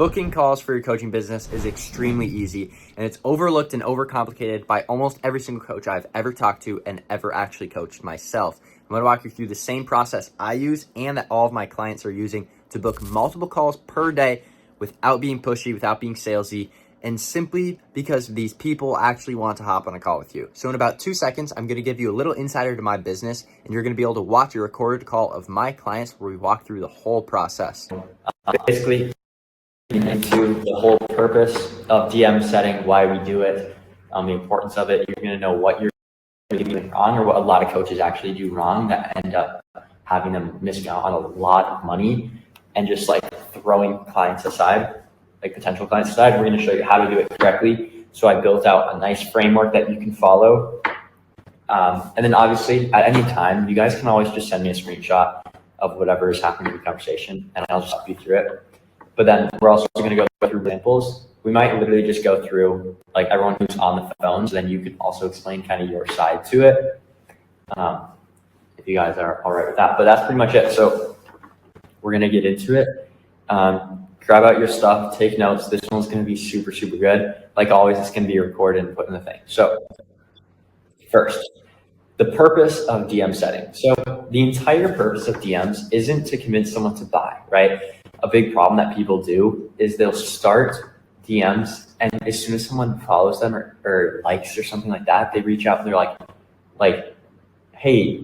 Booking calls for your coaching business is extremely easy, and it's overlooked and overcomplicated by almost every single coach I've ever talked to and ever actually coached myself. I'm going to walk you through the same process I use and that all of my clients are using to book multiple calls per day without being pushy, without being salesy, and simply because these people actually want to hop on a call with you. So in about 2 seconds, I'm going to give you a little insider to my business, and you're going to be able to watch a recorded call of my clients where we walk through the whole process. Basically, into the whole purpose of DM setting, why we do it, the importance of it. You're going to know what you're doing wrong or what a lot of coaches actually do wrong that end up having them missing out on a lot of money and just like throwing clients aside, like potential clients aside. We're going to show you how to do it correctly. So I built out a nice framework that you can follow. And then obviously at any time, you guys can always just send me a screenshot of whatever is happening in the conversation and I'll just walk you through it. But then we're also going to go through examples. We might literally just go through like everyone who's on the phones, then you can also explain kind of your side to it. If you guys are all right with that, but that's pretty much it. So we're going to get into it. Grab out your stuff, take notes. This one's going to be super, super good. Like always, it's going to be recorded and put in the thing. So first, the purpose of DM setting. So the entire purpose of DMs isn't to convince someone to buy, right? A big problem that people do is they'll start DMs and as soon as someone follows them or likes or something like that, they reach out and they're like, hey,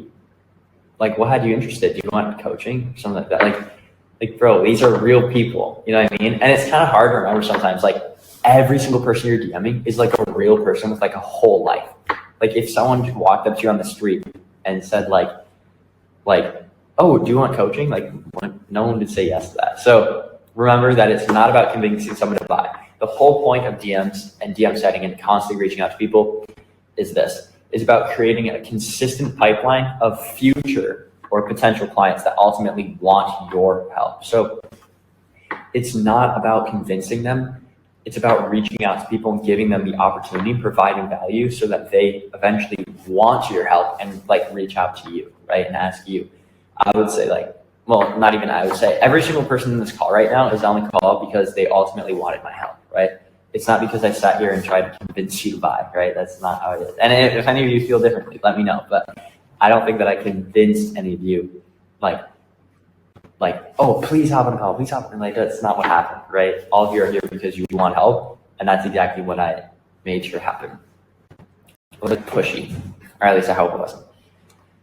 like what had you interested? Do you want coaching? Or something like that. Like bro, these are real people, you know what I mean? And it's kind of hard to remember sometimes, like every single person you're DMing is like a real person with like a whole life. Like if someone walked up to you on the street and said like, oh, do you want coaching? Like no one would say yes to that. So remember that it's not about convincing someone to buy. The whole point of DMs and DM setting and constantly reaching out to people is about creating a consistent pipeline of future or potential clients that ultimately want your help. So it's not about convincing them. It's about reaching out to people and giving them the opportunity, providing value so that they eventually want your help and like reach out to you, right? And ask you. I would say I would say every single person in this call right now is on the call because they ultimately wanted my help, right? It's not because I sat here and tried to convince you to buy, right? That's not how it is. And if any of you feel differently, let me know. But I don't think that I convinced any of you like, oh, please hop on a call, please hop on. Like that's not what happened, right? All of you are here because you want help. And that's exactly what I made sure happened. It was pushy, or at least I hope it wasn't.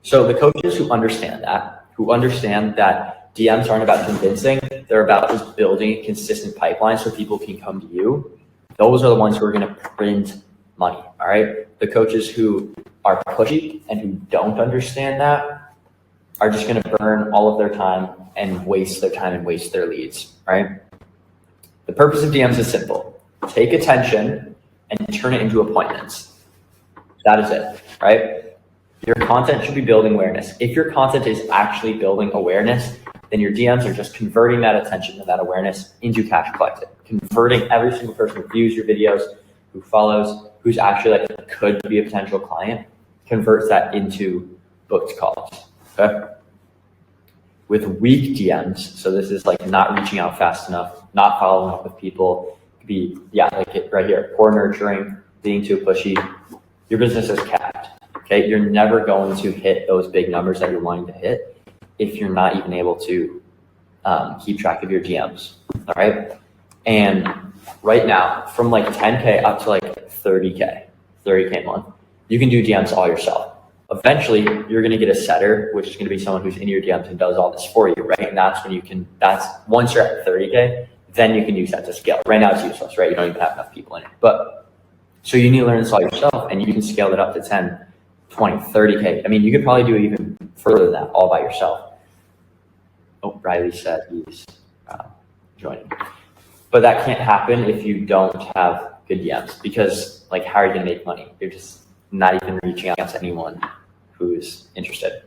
So the coaches who understand that DMs aren't about convincing, they're about just building a consistent pipeline so people can come to you. Those are the ones who are going to print money, all right? The coaches who are pushy and who don't understand that are just going to burn all of their time and waste their time and waste their leads, right? The purpose of DMs is simple. Take attention and turn it into appointments. That is it, right? Your content should be building awareness. If your content is actually building awareness, then your DMs are just converting that attention and that awareness into cash collected. Converting every single person who views your videos, who follows, who's actually like could be a potential client, converts that into booked calls. Okay? With weak DMs, so this is like not reaching out fast enough, not following up with people, like it right here, poor nurturing, being too pushy, your business is capped. Okay, you're never going to hit those big numbers that you're wanting to hit if you're not even able to keep track of your DMs. All right, and right now, from like 10K up to like 30K a month, you can do DMs all yourself. Eventually, you're going to get a setter, which is going to be someone who's in your DMs and does all this for you, right? And that's when once you're at 30K, then you can use that to scale. Right now, it's useless, right? You don't even have enough people in it. But so you need to learn this all yourself, and you can scale it up to 10, 20, 30K. I mean, you could probably do even further than that all by yourself. Oh, Riley said he's joining. But that can't happen if you don't have good DMs because, like, how are you going to make money? You're just not even reaching out to anyone who's interested.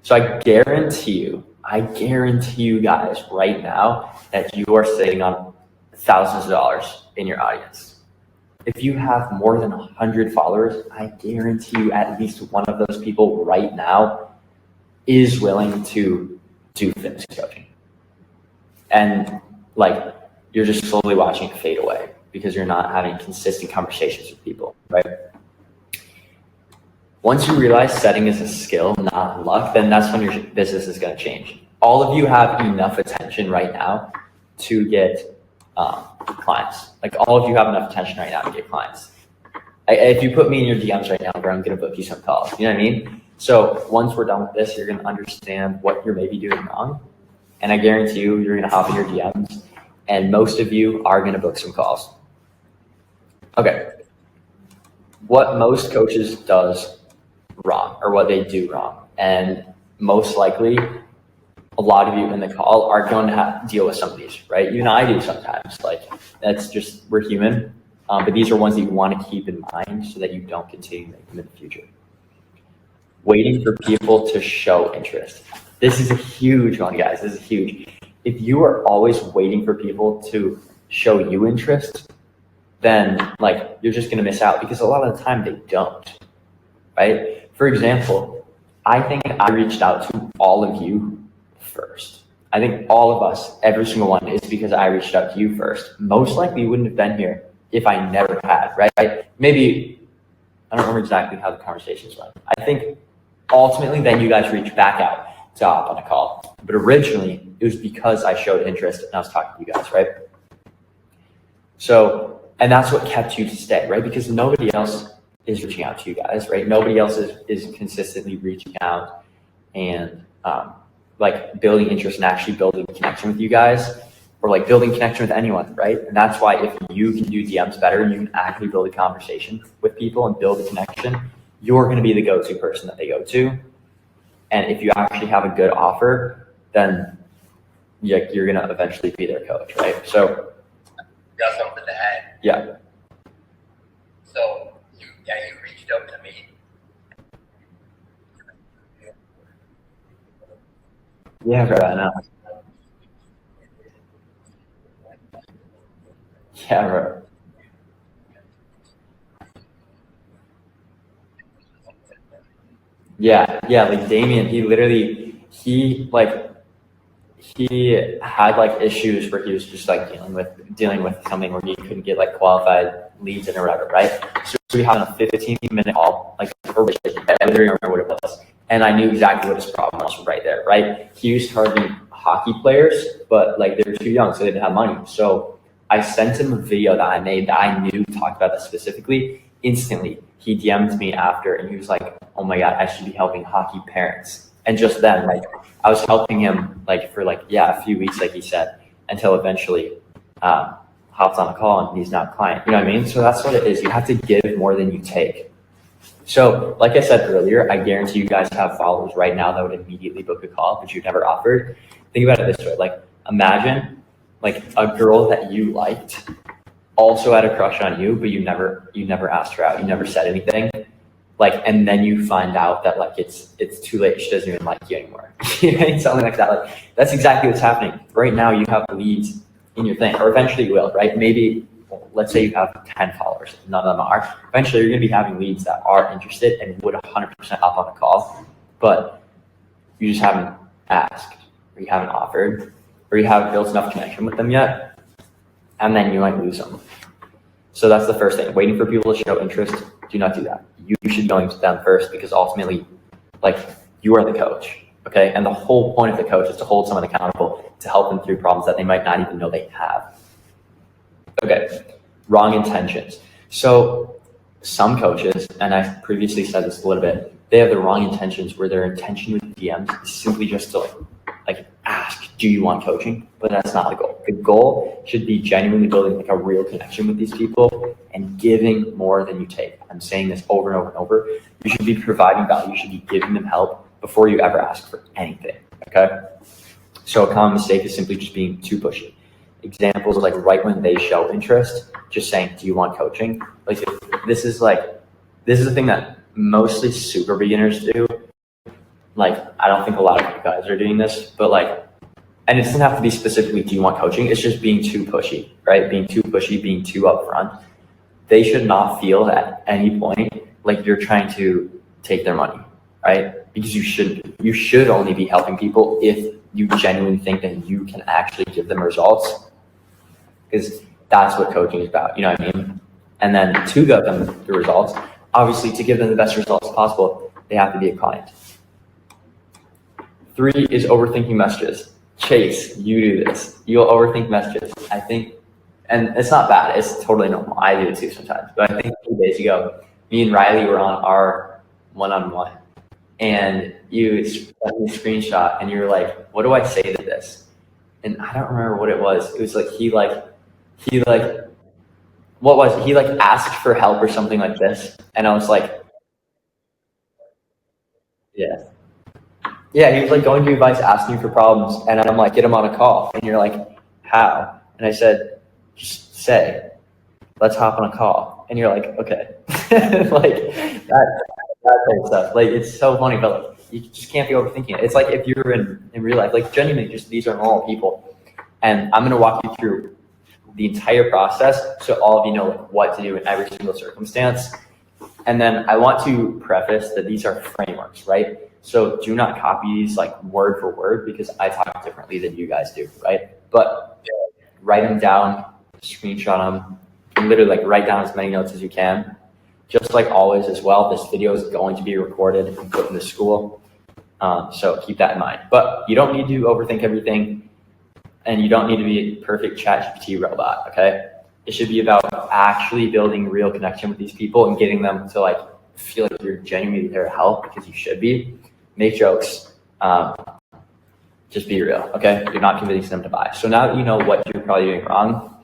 So I guarantee you guys right now that you are sitting on thousands of dollars in your audience. If you have more than 100 followers, I guarantee you at least one of those people right now is willing to do fitness coaching. And like you're just slowly watching it fade away because you're not having consistent conversations with people, right? Once you realize setting is a skill, not luck, then that's when your business is going to change. All of you have enough attention right now to get clients. Like all of you have enough attention right now to get clients. If you put me in your DMs right now, bro, I'm going to book you some calls. You know what I mean? So once we're done with this, you're going to understand what you're maybe doing wrong. And I guarantee you're going to hop in your DMs and most of you are going to book some calls. Okay. What most coaches does wrong or what they do wrong. And most likely, a lot of you in the call are going to have to deal with some of these, right? Even I do sometimes. Like that's just, we're human. But these are ones that you want to keep in mind so that you don't continue to make them in the future. Waiting for people to show interest. This is a huge one, guys. This is huge. If you are always waiting for people to show you interest, then like you're just going to miss out because a lot of the time they don't, right? For example, I think I reached out to all of you first. I think all of us, every single one, is because I reached out to you first. Most likely you wouldn't have been here if I never had, right? Maybe, I don't remember exactly how the conversations went. I think ultimately then you guys reached back out to hop on a call. But originally it was because I showed interest and I was talking to you guys, right? So, and that's what kept you to stay, right? Because nobody else is reaching out to you guys, right? Nobody else is consistently reaching out and like building interest and actually building a connection with you guys, or like building connection with anyone, right? And that's why if you can do DMs better and you can actually build a conversation with people and build a connection, you're going to be the go-to person that they go to. And if you actually have a good offer, then you're going to eventually be their coach, right? So got something to add. Yeah. So you reached out to me. Yeah, bro, I know. Yeah, bro. Yeah, like Damien, he had like issues where he was just like dealing with something where he couldn't get like qualified leads and or whatever, right? So we had a 15-minute call, like I literally remember what it was. And I knew exactly what his problem was right there, right? He was targeting hockey players, but like they were too young, so they didn't have money. So I sent him a video that I made that I knew talked about that specifically. Instantly, he DM'd me after and he was like, oh my God, I should be helping hockey parents. And just then, like, I was helping him like for like, a few weeks, like he said, until eventually hopped on a call and he's now a client. You know what I mean? So that's what it is. You have to give more than you take. So like I said earlier, I guarantee you guys have followers right now that would immediately book a call, but you never offered. Think about it this way. Like imagine like a girl that you liked also had a crush on you, but you never asked her out. You never said anything. Like, and then you find out that like it's too late. She doesn't even like you anymore. Something like that. Like that's exactly what's happening right now. You have leads in your thing, or eventually you will, right? Maybe let's say you have 10 followers, none of them are. Eventually, you're going to be having leads that are interested and would 100% hop on a call, but you just haven't asked, or you haven't offered, or you haven't built enough connection with them yet, and then you might lose them. So that's the first thing. Waiting for people to show interest. Do not do that. You should be going to them first because ultimately, like, you are the coach, okay? And the whole point of the coach is to hold someone accountable, to help them through problems that they might not even know they have. Okay, wrong intentions. So some coaches, and I previously said this a little bit, they have the wrong intentions where their intention with DMs is simply just to like ask, do you want coaching? But that's not the goal. The goal should be genuinely building like a real connection with these people and giving more than you take. I'm saying this over and over and over. You should be providing value. You should be giving them help before you ever ask for anything, okay? So a common mistake is simply just being too pushy. Examples of like right when they show interest, just saying, do you want coaching? Like this is a thing that mostly super beginners do. Like, I don't think a lot of you guys are doing this, but like, and it doesn't have to be specifically, do you want coaching? It's just being too pushy, right? Being too pushy, being too upfront. They should not feel at any point like you're trying to take their money, right? Because you shouldn't. You should only be helping people if you genuinely think that you can actually give them results. because that's what coaching is about. You know what I mean? And then to give them the results, obviously to give them the best results possible, they have to be a client. 3 is overthinking messages. Chase, you do this. You'll overthink messages. I think, and it's not bad. It's totally normal. I do it too sometimes. But I think 2 days ago, me and Riley were on our one-on-one, and you sent me a screenshot, and you were like, "What do I say to this?" And I don't remember what it was. It was like he what was it? He asked for help or something like this, and I was like, "Yeah." Yeah, he was like going to advice, asking for problems, and I'm like, get him on a call. And you're like, how? And I said, just say, let's hop on a call. And you're like, okay. That type of stuff. It's so funny, but you just can't be overthinking it. It's like if you're in real life, genuinely, just these are normal people. And I'm going to walk you through the entire process so all of you know what to do in every single circumstance. And then I want to preface that these are frameworks, right? So do not copy these word for word because I talk differently than you guys do, right? But write them down, screenshot them, and literally write down as many notes as you can. Just like always as well, this video is going to be recorded and put in the school. So keep that in mind. But you don't need to overthink everything, and you don't need to be a perfect ChatGPT robot, okay? It should be about actually building real connection with these people and getting them to feel like you're genuinely there to help, because you should be. Make jokes. Just be real, okay? You're not convincing them to buy. So now that you know what you're probably doing wrong,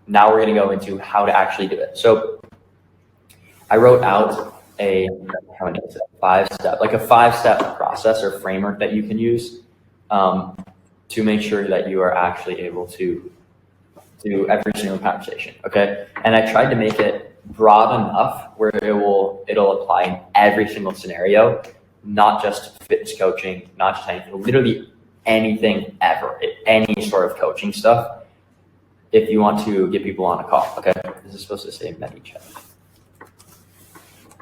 now we're going to go into how to actually do it. So I wrote out a 5-step process or framework that you can use to make sure that you are actually able to do every single conversation, okay? And I tried to make it broad enough where it'll apply in every single scenario, not just fitness coaching, not just anything, literally anything ever, any sort of coaching stuff, if you want to get people on a call, okay? This is supposed to say ManyChat.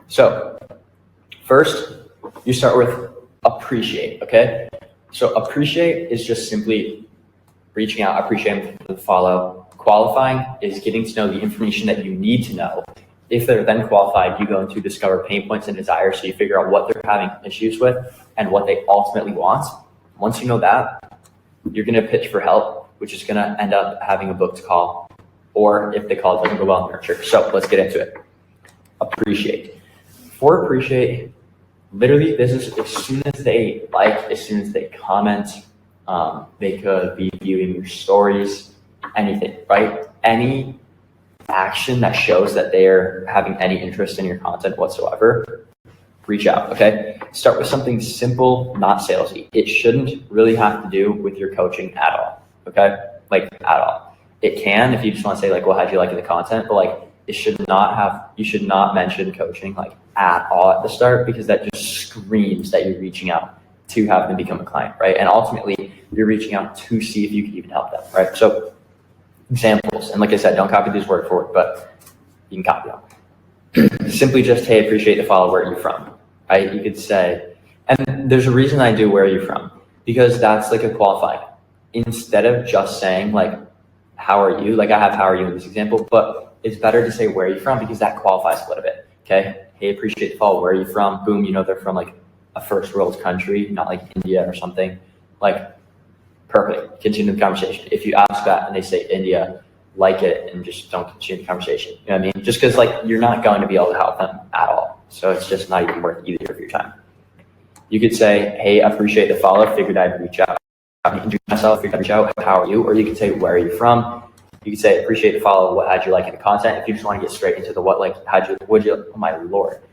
So first, you start with appreciate, okay? So appreciate is just simply reaching out, appreciating the follow. Qualifying is getting to know the information that you need to know. If they're then qualified, you go into discover pain points and desires, so you figure out what they're having issues with and what they ultimately want. Once you know that, you're going to pitch for help, which is going to end up having a booked call, or if the call doesn't go well, nurture. So let's get into it. Appreciate. For appreciate, literally, this is as soon as they as soon as they comment, they could be viewing your stories, anything, right? Any action that shows that they're having any interest in your content whatsoever, reach out, okay? Start with something simple, not salesy. It shouldn't really have to do with your coaching at all, okay? At all. It can if you just want to say well, how'd you like the content? But you should not mention coaching at all at the start, because that just screams that you're reaching out to have them become a client, right? And ultimately, you're reaching out to see if you can even help them, right? So examples, and like I said, don't copy these word for word, but you can copy them. Simply just, hey, appreciate the follow, where are you from, right? You could say, and there's a reason I do where are you from, because that's a qualified. Instead of just saying how are you, I have how are you in this example, but it's better to say where are you from, because that qualifies a little bit, okay? Hey, appreciate the follow, where are you from? Boom, they're from a first world country, not India or something. Perfect. Continue the conversation. If you ask that and they say India, like it, and just don't continue the conversation. You know what I mean? Just because you're not going to be able to help them at all. So it's just not even worth either of your time. You could say, hey, appreciate the follow. Figured I'd reach out. Introduce myself. Figured I'd reach out. How are you? Or you could say, where are you from? You could say, appreciate the follow. What how'd you like in the content? If you just want to get straight into the what, oh my Lord.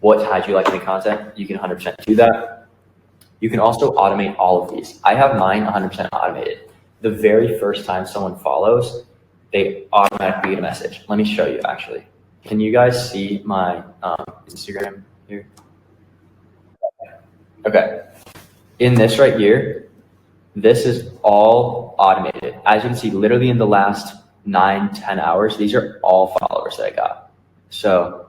How'd you like in the content? You can 100% do that. You can also automate all of these. I have mine 100% automated. The very first time someone follows, they automatically get a message. Let me show you, actually. Can you guys see my Instagram here? Okay. In this right here, this is all automated. As you can see, literally in the last 9-10 hours, these are all followers that I got. So,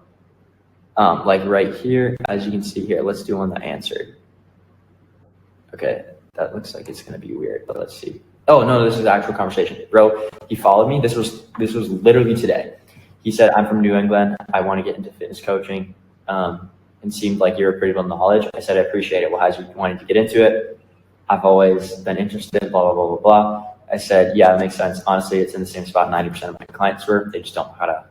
right here, as you can see here, let's do one that answered. Okay, that looks like it's going to be weird, but let's see. Oh no, this is the actual conversation, bro. He followed me. This was literally today. He said, "I'm from New England. I want to get into fitness coaching. And seemed like you were pretty well knowledge." I said, "I appreciate it. Well, how's you wanting to get into it?" "I've always been interested, blah, blah, blah, blah, blah." I said, "Yeah, that makes sense. Honestly, it's in the same spot 90% of my clients were. They just don't know how to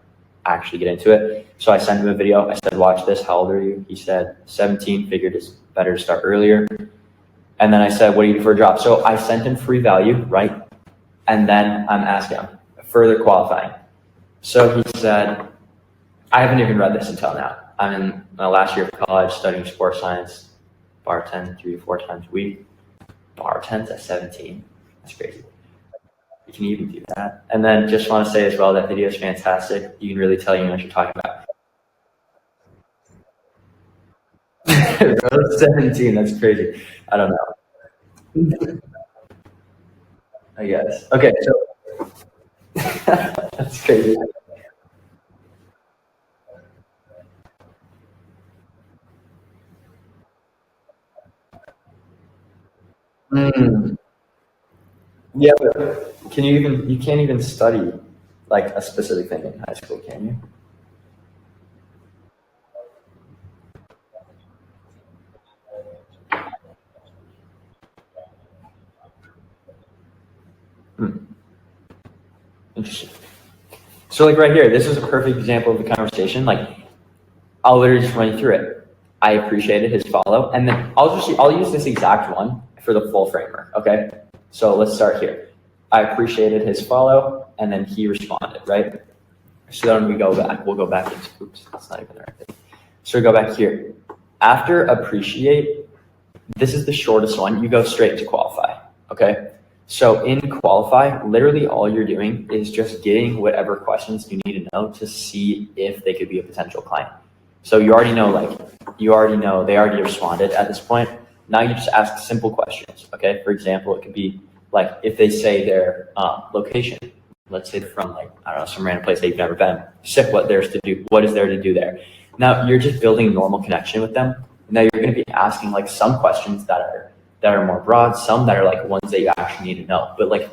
actually get into it." So I sent him a video. I said, "Watch this. How old are you?" He said, 17, figured it's better to start earlier. And then I said, "What do you do for a job?" So I sent him free value, right? And then I'm asking him, further qualifying. So he said, I haven't even read this until now. I'm in my last year of college studying sports science, bartend 3 to 4 times a week. Bartends at 17. That's crazy. You can even do that. And then just want to say as well, that video is fantastic. You can really tell you know what you're talking about. Bro, 17, that's crazy. I don't know. I guess. Okay, so that's crazy. Mm. Yeah, but you can't even study like a specific thing in high school, can you? Hmm. Interesting. So like right here, this is a perfect example of the conversation. Like I'll literally just run you through it. I appreciated his follow, and then I'll use this exact one for the full framework. Okay. So let's start here. I appreciated his follow, and then he responded, right? So then we go back. We'll go back into, oops, that's not even the right thing. So we go back here. After appreciate, this is the shortest one. You go straight to qualify. Okay. So in qualify, literally all you're doing is just getting whatever questions you need to know to see if they could be a potential client. So you already know, they already responded at this point. Now you just ask simple questions. Okay. For example, it could be like if they say their location, let's say they're from like, I don't know, some random place they've never been. Sick, what is there to do there? Now you're just building a normal connection with them. Now you're going to be asking like some questions that are more broad, some that are like ones that you actually need to know. But like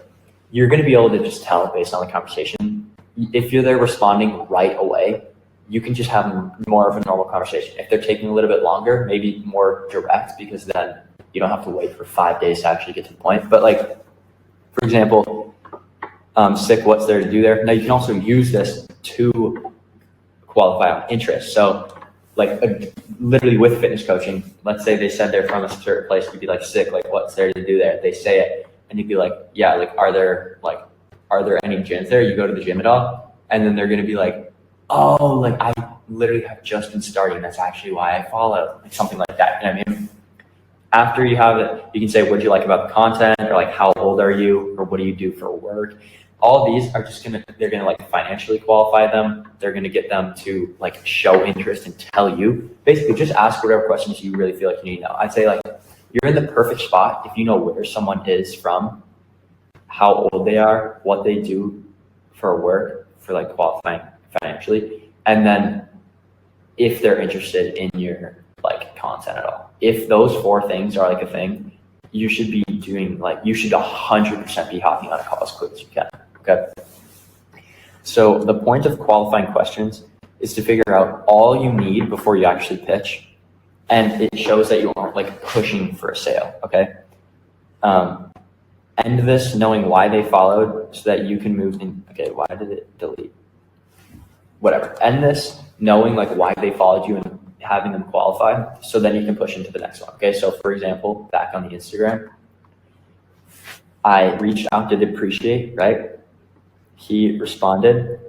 you're going to be able to just tell based on the conversation. If they're responding right away, you can just have more of a normal conversation. If they're taking a little bit longer, maybe more direct, because then you don't have to wait for 5 days to actually get to the point. But like, for example, sick, what's there to do there? Now you can also use this to qualify on interest. So like literally with fitness coaching, let's say they said they're from a certain place, you'd be like, sick, like what's there to do there? They say it and you'd be like, yeah, like are there any gyms there? You go to the gym at all? And then they're gonna be like, oh, like I literally have just been starting. That's actually why I follow, like something like that. You know what I mean? After you have it, you can say, what do you like about the content? Or like, how old are you? Or what do you do for work? All these are just they're gonna like financially qualify them. They're gonna get them to like show interest and tell you. Basically, just ask whatever questions you really feel like you need to know. I'd say like you're in the perfect spot if you know where someone is from, how old they are, what they do for work, for like qualifying financially, and then if they're interested in your like content at all. If those 4 things are like a thing, you should be doing you should 100% be hopping on a call as quick as you can. Okay. So the point of qualifying questions is to figure out all you need before you actually pitch. And it shows that you aren't like pushing for a sale. Okay. End this knowing why they followed so that you can move in. Okay. Why did it delete? Whatever. End this knowing like why they followed you and having them qualify, so then you can push into the next one. Okay. So for example, back on the Instagram, I reached out to appreciate, right? He responded,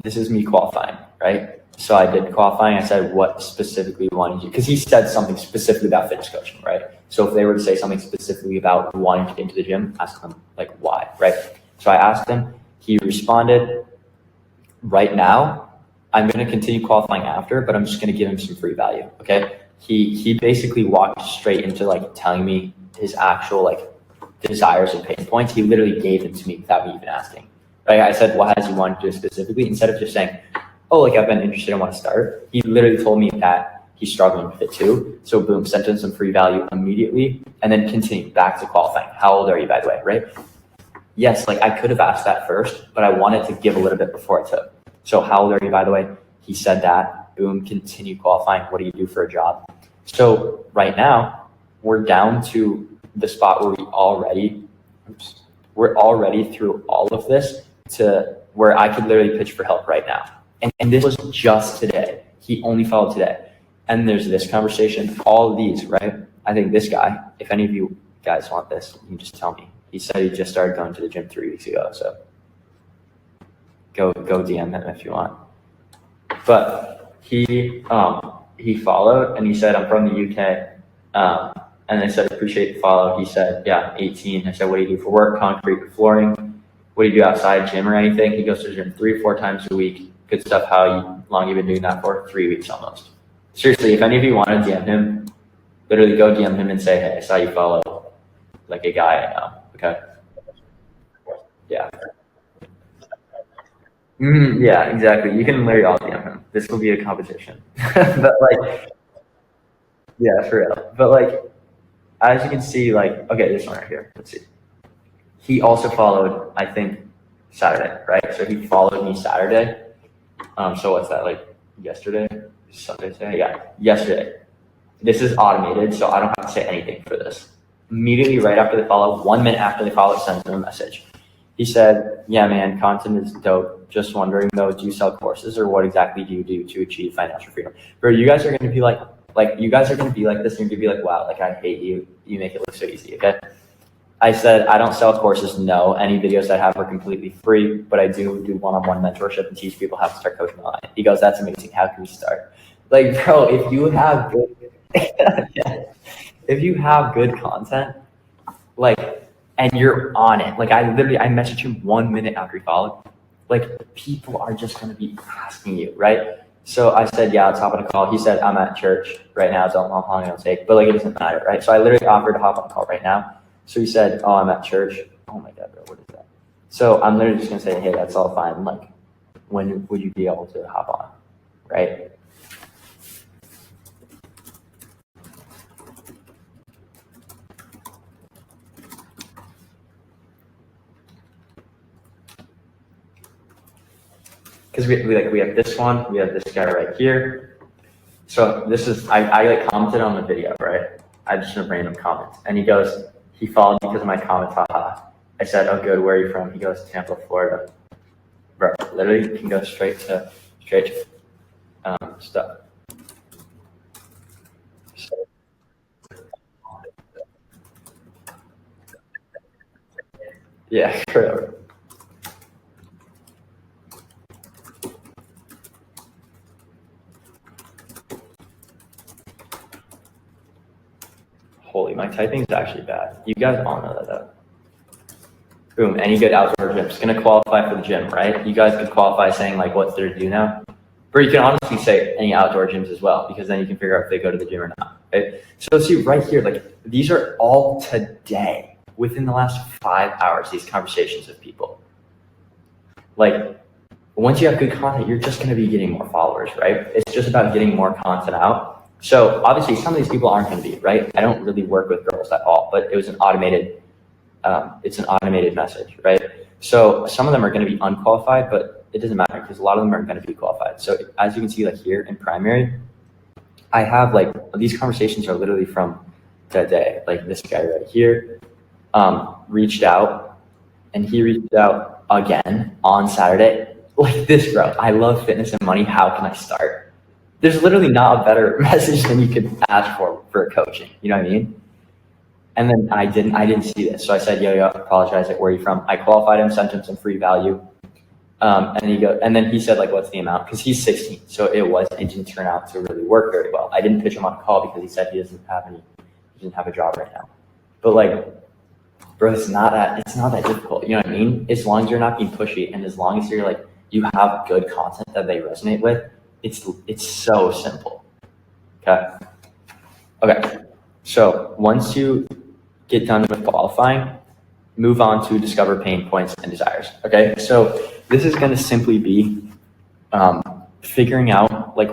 this is me qualifying, right? So I did qualifying. I said, what specifically wanted you? Because he said something specifically about fitness coaching, right? So if they were to say something specifically about wanting to get into the gym, ask them like why, right? So I asked him, he responded, right now, I'm going to continue qualifying after, but I'm just going to give him some free value. Okay. He basically walked straight into like telling me his actual like desires and pain points. He literally gave them to me without me even asking. Right? I said, what has he wanted to do specifically? Instead of just saying, oh, like I've been interested, I want to start. He literally told me that he's struggling with it too. So boom, sent him some free value immediately and then continue back to qualifying. How old are you, by the way, right? yes, like I could have asked that first, but I wanted to give a little bit before I took. So how old are you, by the way? He said that. Boom, continue qualifying. What do you do for a job? So right now, we're down to the spot where we're already through all of this to where I could literally pitch for help right now. And this was just today. He only followed today. And there's this conversation, all of these, right? I think this guy, if any of you guys want this, you can just tell me. He said he just started going to the gym 3 weeks ago. So go DM him if you want. But he followed and he said, I'm from the UK. And I said, appreciate the follow. He said, yeah, 18. I said, what do you do for work? Concrete flooring. What do you do outside, gym or anything? He goes to the gym 3 or 4 times a week. Good stuff. How long you been doing that for? 3 weeks almost. Seriously, if any of you want to DM him, literally go DM him and say, hey, I saw you follow like a guy I know. Okay. Yeah. Yeah, exactly. You can literally all DM him. This will be a competition. But like, yeah, for real. But like, as you can see, like, okay, this one right here. Let's see. He also followed, I think, Saturday, right? So he followed me Saturday. So what's that, like yesterday? Sunday today? Yeah, yesterday. This is automated, so I don't have to say anything for this. Immediately right after they follow, 1 minute after they follow, sends them a message. He said, yeah, man, content is dope. Just wondering though, do you sell courses or what exactly do you do to achieve financial freedom? Bro, you guys are going to be like you guys are going to be like this. And you're going to be like, wow, like I hate you. You make it look so easy. Okay. I said, I don't sell courses. No, any videos I have are completely free, but I do one-on-one mentorship and teach people how to start coaching online. He goes, that's amazing. How can we start? Like, bro, if you have good, if you have good content, like, and you're on it, like I messaged him 1 minute after he followed, like people are just going to be asking you, right? So I said, yeah, let's hop on a call. He said, I'm at church right now, so how long it'll take, but like, it doesn't matter, right? So I literally offered to hop on a call right now. So he said, oh, I'm at church. Oh my God, bro, what is that? So I'm literally just going to say, hey, that's all fine. Like, when would you be able to hop on, right? Because we have this one, we have this guy right here. So this is, I like commented on the video, right? I just a random comment. And he goes, he followed me because of my comment, haha. I said, oh good, where are you from? He goes, Tampa, Florida. Bro, literally you can go straight to stuff. So, yeah, forever. Holy, my typing is actually bad. You guys all know that though. Boom, any good outdoor gym. It's gonna qualify for the gym, right? You guys could qualify saying like what's there to do now. But you can honestly say any outdoor gyms as well, because then you can figure out if they go to the gym or not, right? So see right here, like these are all today, within the last 5 hours, these conversations with people. Like once you have good content, you're just gonna be getting more followers, right? It's just about getting more content out. So obviously some of these people aren't going to be, right? I don't really work with girls at all, but it was an automated, it's an automated message, right? So some of them are going to be unqualified, but it doesn't matter because a lot of them are going to be qualified. So as you can see, like here in primary, I have like, these conversations are literally from today. Like this guy right here reached out and he reached out again on Saturday. Like this, bro, I love fitness and money. How can I start? There's literally not a better message than you could ask for a coaching. You know what I mean? And then I didn't see this. So I said, yo, apologize. Like, where are you from? I qualified him, sent him some free value. And then he said, like, what's the amount? Because he's 16. So it didn't turn out to really work very well. I didn't pitch him on a call because he said he doesn't have a job right now. But like, bro, it's not that difficult. You know what I mean? As long as you're not being pushy and as long as you're like, you have good content that they resonate with, it's so simple. Okay. So once you get done with qualifying, move on to discover pain points and desires. Okay. So this is going to simply be figuring out like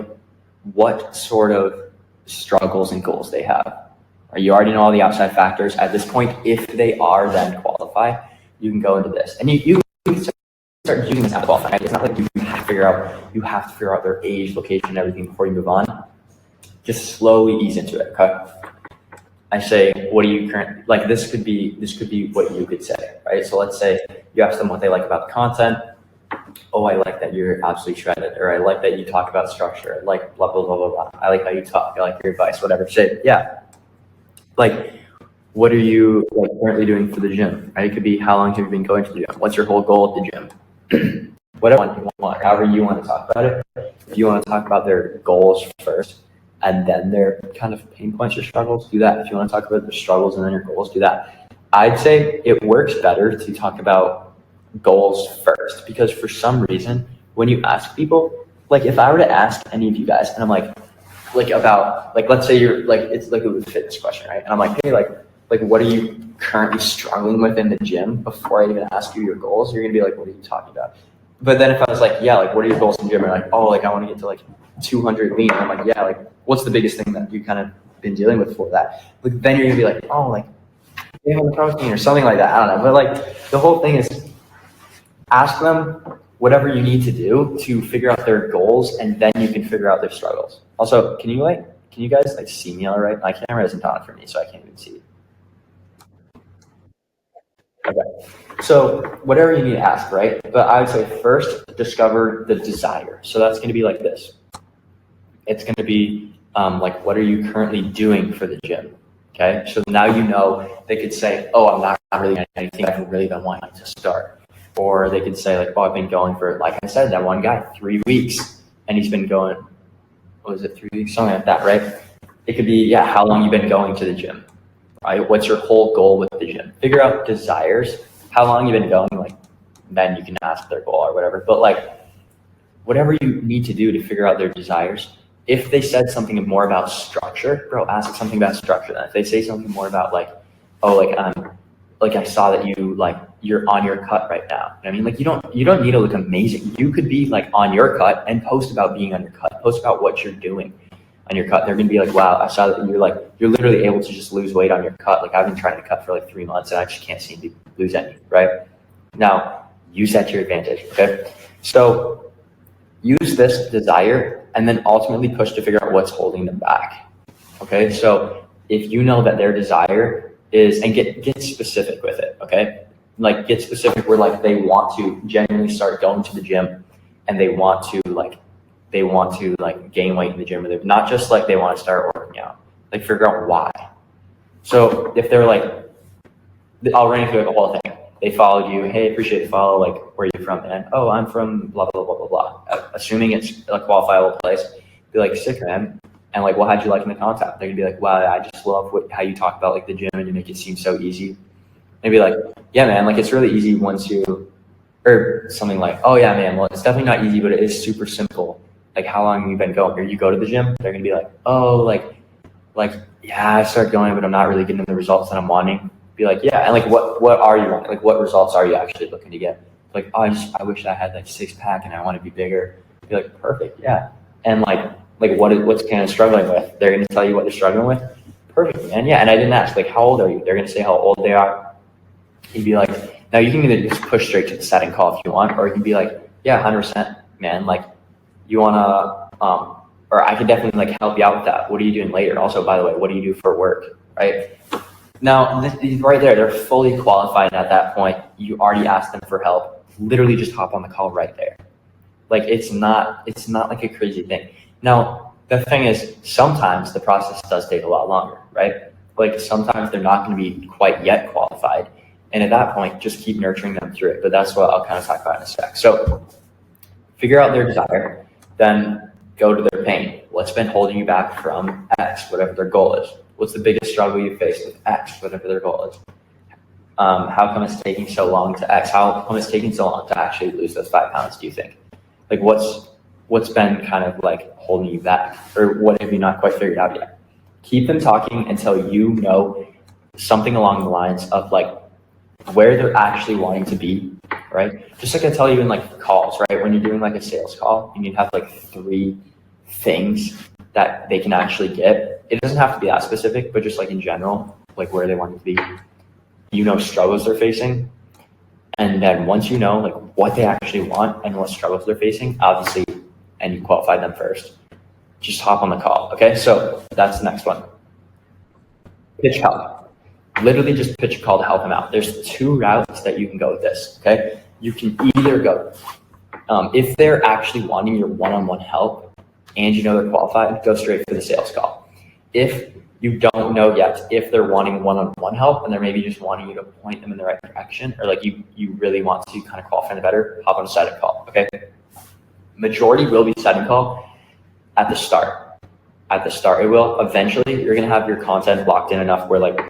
what sort of struggles and goals they have. You already know all the outside factors at this point. If they are, then qualify. you can go into this, and you can start using this out of right? It's not like you have to figure out their age, location, and everything before you move on. Just slowly ease into it. Okay. I say, what do you currently like? This could be what you could say, right? So let's say you ask them what they like about the content. Oh, I like that you're absolutely shredded, or I like that you talk about structure, like blah blah blah blah blah. I like how you talk, I like your advice, whatever. Say, yeah, like, what are you like currently doing for the gym? Right? It could be how long have you been going to the gym? What's your whole goal at the gym? Whatever you want, however you want to talk about it. If you want to talk about their goals first, and then their kind of pain points or struggles, do that. If you want to talk about their struggles and then your goals, do that. I'd say it works better to talk about goals first, because for some reason, when you ask people, like if I were to ask any of you guys, and I'm like about, like, let's say you're like, it's like a fitness question, right? And I'm like, hey, like what are you currently struggling with in the gym before I even ask you your goals? You're going to be like, what are you talking about? But then if I was like, yeah, like, what are your goals in the gym? And like, oh, like, I want to get to like 200 lean. And I'm like, yeah, like, what's the biggest thing that you kind of been dealing with for that? Like, then you're going to be like, oh, like, protein or something like that. I don't know. But like, the whole thing is ask them whatever you need to do to figure out their goals, and then you can figure out their struggles. Also, can you guys like see me all right? My camera isn't on for me, so I can't even see. Okay. So whatever you need to ask, right? But I would say first discover the desire. So that's going to be like this. It's going to be like, what are you currently doing for the gym? Okay. So now you know they could say, oh, I'm not really doing anything. I've really been wanting to start. Or they could say like, oh, I've been going for, like I said, that one guy, 3 weeks, and he's been going, what was it, 3 weeks? Something like that, right? It could be, yeah, how long you've been going to the gym. Right? What's your whole goal with the gym? Figure out desires, how long you've been going, like, then you can ask their goal or whatever. But like, whatever you need to do to figure out their desires. If they said something more about structure, bro, ask something about structure. Then if they say something more about like, oh, like I saw that you're on your cut right now. I mean, like you don't need to look amazing. You could be like on your cut and post about being on your cut. Post about what you're doing on your cut. They're gonna be like, wow, I saw that you're literally able to just lose weight on your cut. Like I've been trying to cut for like 3 months and I just can't seem to lose any, right? Now, use that to your advantage, okay? So use this desire and then ultimately push to figure out what's holding them back, okay? So if you know that their desire is, and get specific with it, okay? Like get specific where like they want to genuinely start going to the gym and they want to gain weight in the gym, or not just like they want to start working out, like figure out why. So if they're like, I'll run you through the whole thing. They followed you. Hey, appreciate the follow. Like, where are you from? And oh, I'm from blah, blah, blah, blah, blah. Assuming it's a qualifiable place, be like, sick, man. And like, what how'd you like in the content? They're gonna be like, wow, I just love how you talk about like the gym and you make it seem so easy. And be like, yeah, man, like it's really easy once you, or something like, oh yeah, man, well, it's definitely not easy, but it is super simple. Like, how long have you been going? Or you go to the gym, they're gonna be like, oh, like, yeah, I started going, but I'm not really getting the results that I'm wanting. Be like, yeah, and like, what are you wanting? Like, what results are you actually looking to get? Like, oh, I wish I had like 6-pack and I want to be bigger. Be like, perfect, yeah. And like what's kind of struggling with? They're gonna tell you what they're struggling with. Perfect, man. Yeah, and I didn't ask, like, how old are you? They're gonna say how old they are. You'd be like, now you can either just push straight to the setting call if you want, or you can be like, yeah, 100%, man. Like, you wanna, or I could definitely like help you out with that. What are you doing later? Also, by the way, what do you do for work, right? Now, right there, they're fully qualified at that point. You already asked them for help. Literally just hop on the call right there. Like, it's not like a crazy thing. Now, the thing is, sometimes the process does take a lot longer, right? Like, sometimes they're not going to be quite yet qualified. And at that point, just keep nurturing them through it. But that's what I'll kind of talk about in a sec. So figure out their desire, then go to their pain. What's been holding you back from X, whatever their goal is? What's the biggest struggle you face with X, whatever their goal is? How come it's taking so long to X? How come it's taking so long to actually lose those 5 pounds, do you think? Like, what's been kind of like holding you back? Or what have you not quite figured out yet? Keep them talking until you know something along the lines of like where they're actually wanting to be, right? Just like I tell you in like calls, right? When you're doing like a sales call, you need to have like 3 things that they can actually get. It doesn't have to be that specific, but just like in general, like where they want to be, struggles they're facing, And then once you know like what they actually want and what struggles they're facing, obviously, and you qualify them first, just hop on the call. Okay, so that's the next one. Pitch help. Literally just pitch a call to help them out. There's two routes that you can go with this. Okay, you can either go if they're actually wanting your one-on-one help and you know they're qualified, go straight for the sales call. If you don't know yet if they're wanting one-on-one help and they're maybe just wanting you to point them in the right direction, or like you really want to kind of qualify them better, hop on a setting call. Okay, majority will be setting call at the start. At the start, it will. Eventually, you're gonna have your content locked in enough where like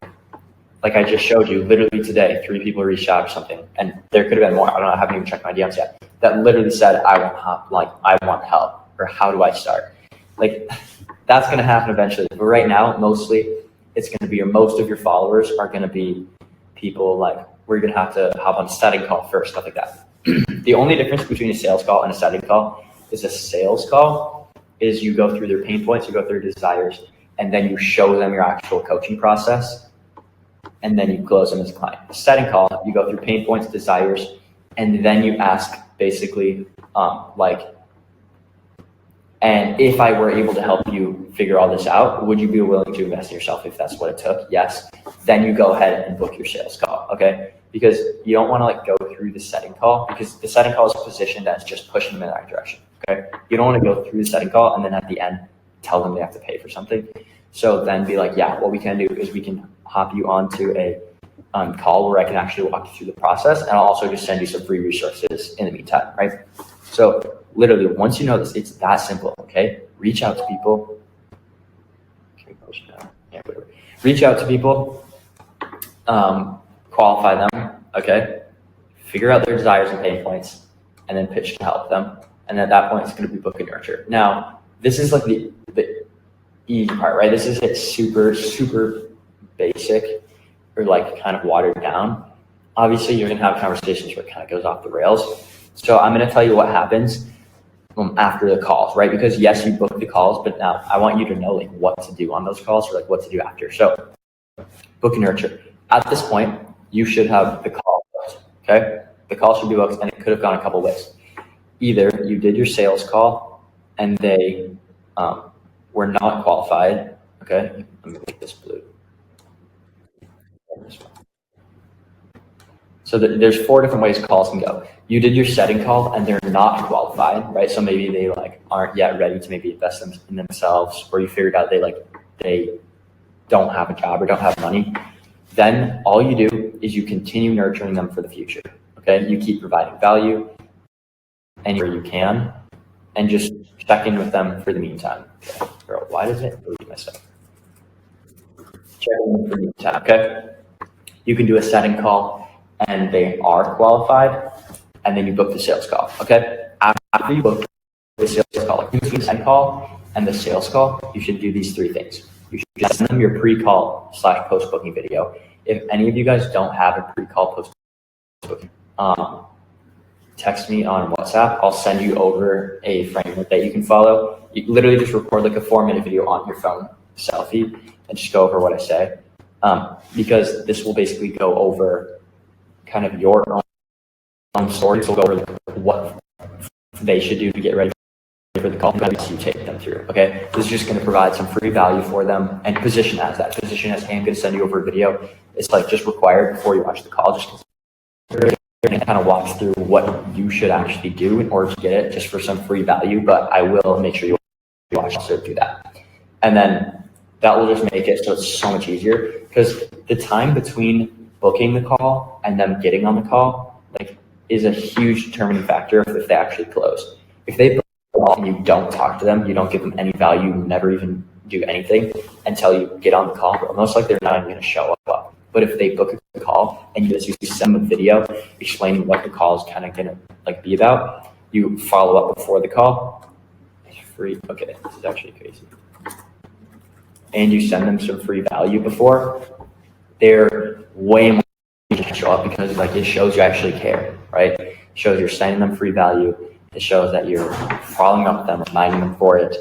I just showed you, literally today, 3 people reached out or something, and there could have been more. I don't know. I haven't even checked my DMs yet. That literally said, I want help, or how do I start? Like, that's going to happen eventually. But right now, mostly, it's going to be most of your followers are going to be people like we're going to have to hop on a setting call first, stuff like that. The only difference between a sales call and a setting call is a sales call is you go through their pain points, you go through their desires, and then you show them your actual coaching process. And then you close them as a client. A setting call, you go through pain points, desires, and then you ask basically and if I were able to help you figure all this out, would you be willing to invest in yourself if that's what it took? Yes. Then you go ahead and book your sales call, okay? Because you don't want to go through the setting call, because the setting call is positioned as just pushing them in the right direction, okay? You don't want to go through the setting call and then at the end tell them they have to pay for something. So then be like, yeah, what we can do is we can hop you onto a call where I can actually walk you through the process, and I'll also just send you some free resources in the meantime, right? So literally, once you know this, it's that simple, okay? Reach out to people. Yeah, whatever. Reach out to people, qualify them, okay? Figure out their desires and pain points, and then pitch to help them. And at that point, it's going to be book and nurture. Now, this is like the easy part, right? This is like super, super basic or like kind of watered down. Obviously, you're going to have conversations where it kind of goes off the rails. So I'm going to tell you what happens after the calls, right? Because yes, you book the calls, but now I want you to know like what to do on those calls or like what to do after. So book and nurture. At this point, you should have the call booked, okay? The call should be booked, and it could have gone a couple ways. Either you did your sales call and they were not qualified, okay? Let me make this blue. So there's 4 different ways calls can go. You did your setting call and they're not qualified, right? So maybe they aren't yet ready to maybe invest in themselves, or you figured out they don't have a job or don't have money. Then all you do is you continue nurturing them for the future, okay? You keep providing value anywhere you can, and just check in with them for the meantime. Okay. Girl, why does it delete my stuff? Check in for the meantime, okay? You can do a setting call and they are qualified, and then you book the sales call, okay? After you book the sales call, like between the setting call and the sales call, you should do these 3 things. You should send them your pre-call / post-booking video. If any of you guys don't have a pre-call post-booking, text me on WhatsApp. I'll send you over a framework that you can follow. You literally just record like a 4-minute video on your phone, selfie, and just go over what I say. Because this will basically go over kind of your own stories. Will go over what they should do to get ready for the call, and you take them through, okay? This is just going to provide some free value for them, and position as that. Position as, hey, I'm going to send you over a video. It's like just required before you watch the call, just and kind of walks through what you should actually do in order to get it, just for some free value, but I will make sure you watch also do that. And then that will just make it so it's so much easier, because the time between booking the call and them getting on the call is a huge determining factor if they actually close. If they book the call and you don't talk to them, you don't give them any value, you never even do anything until you get on the call, but most likely they're not even going to show up. But if they book a call and you send them a video explaining what the call is kind of going to be about, you follow up before the call. It's free. Okay, this is actually crazy. And you send them some free value before, they're way more likely to show up, because it shows you actually care, right? It shows you're sending them free value. It shows that you're following up with them, reminding them for it,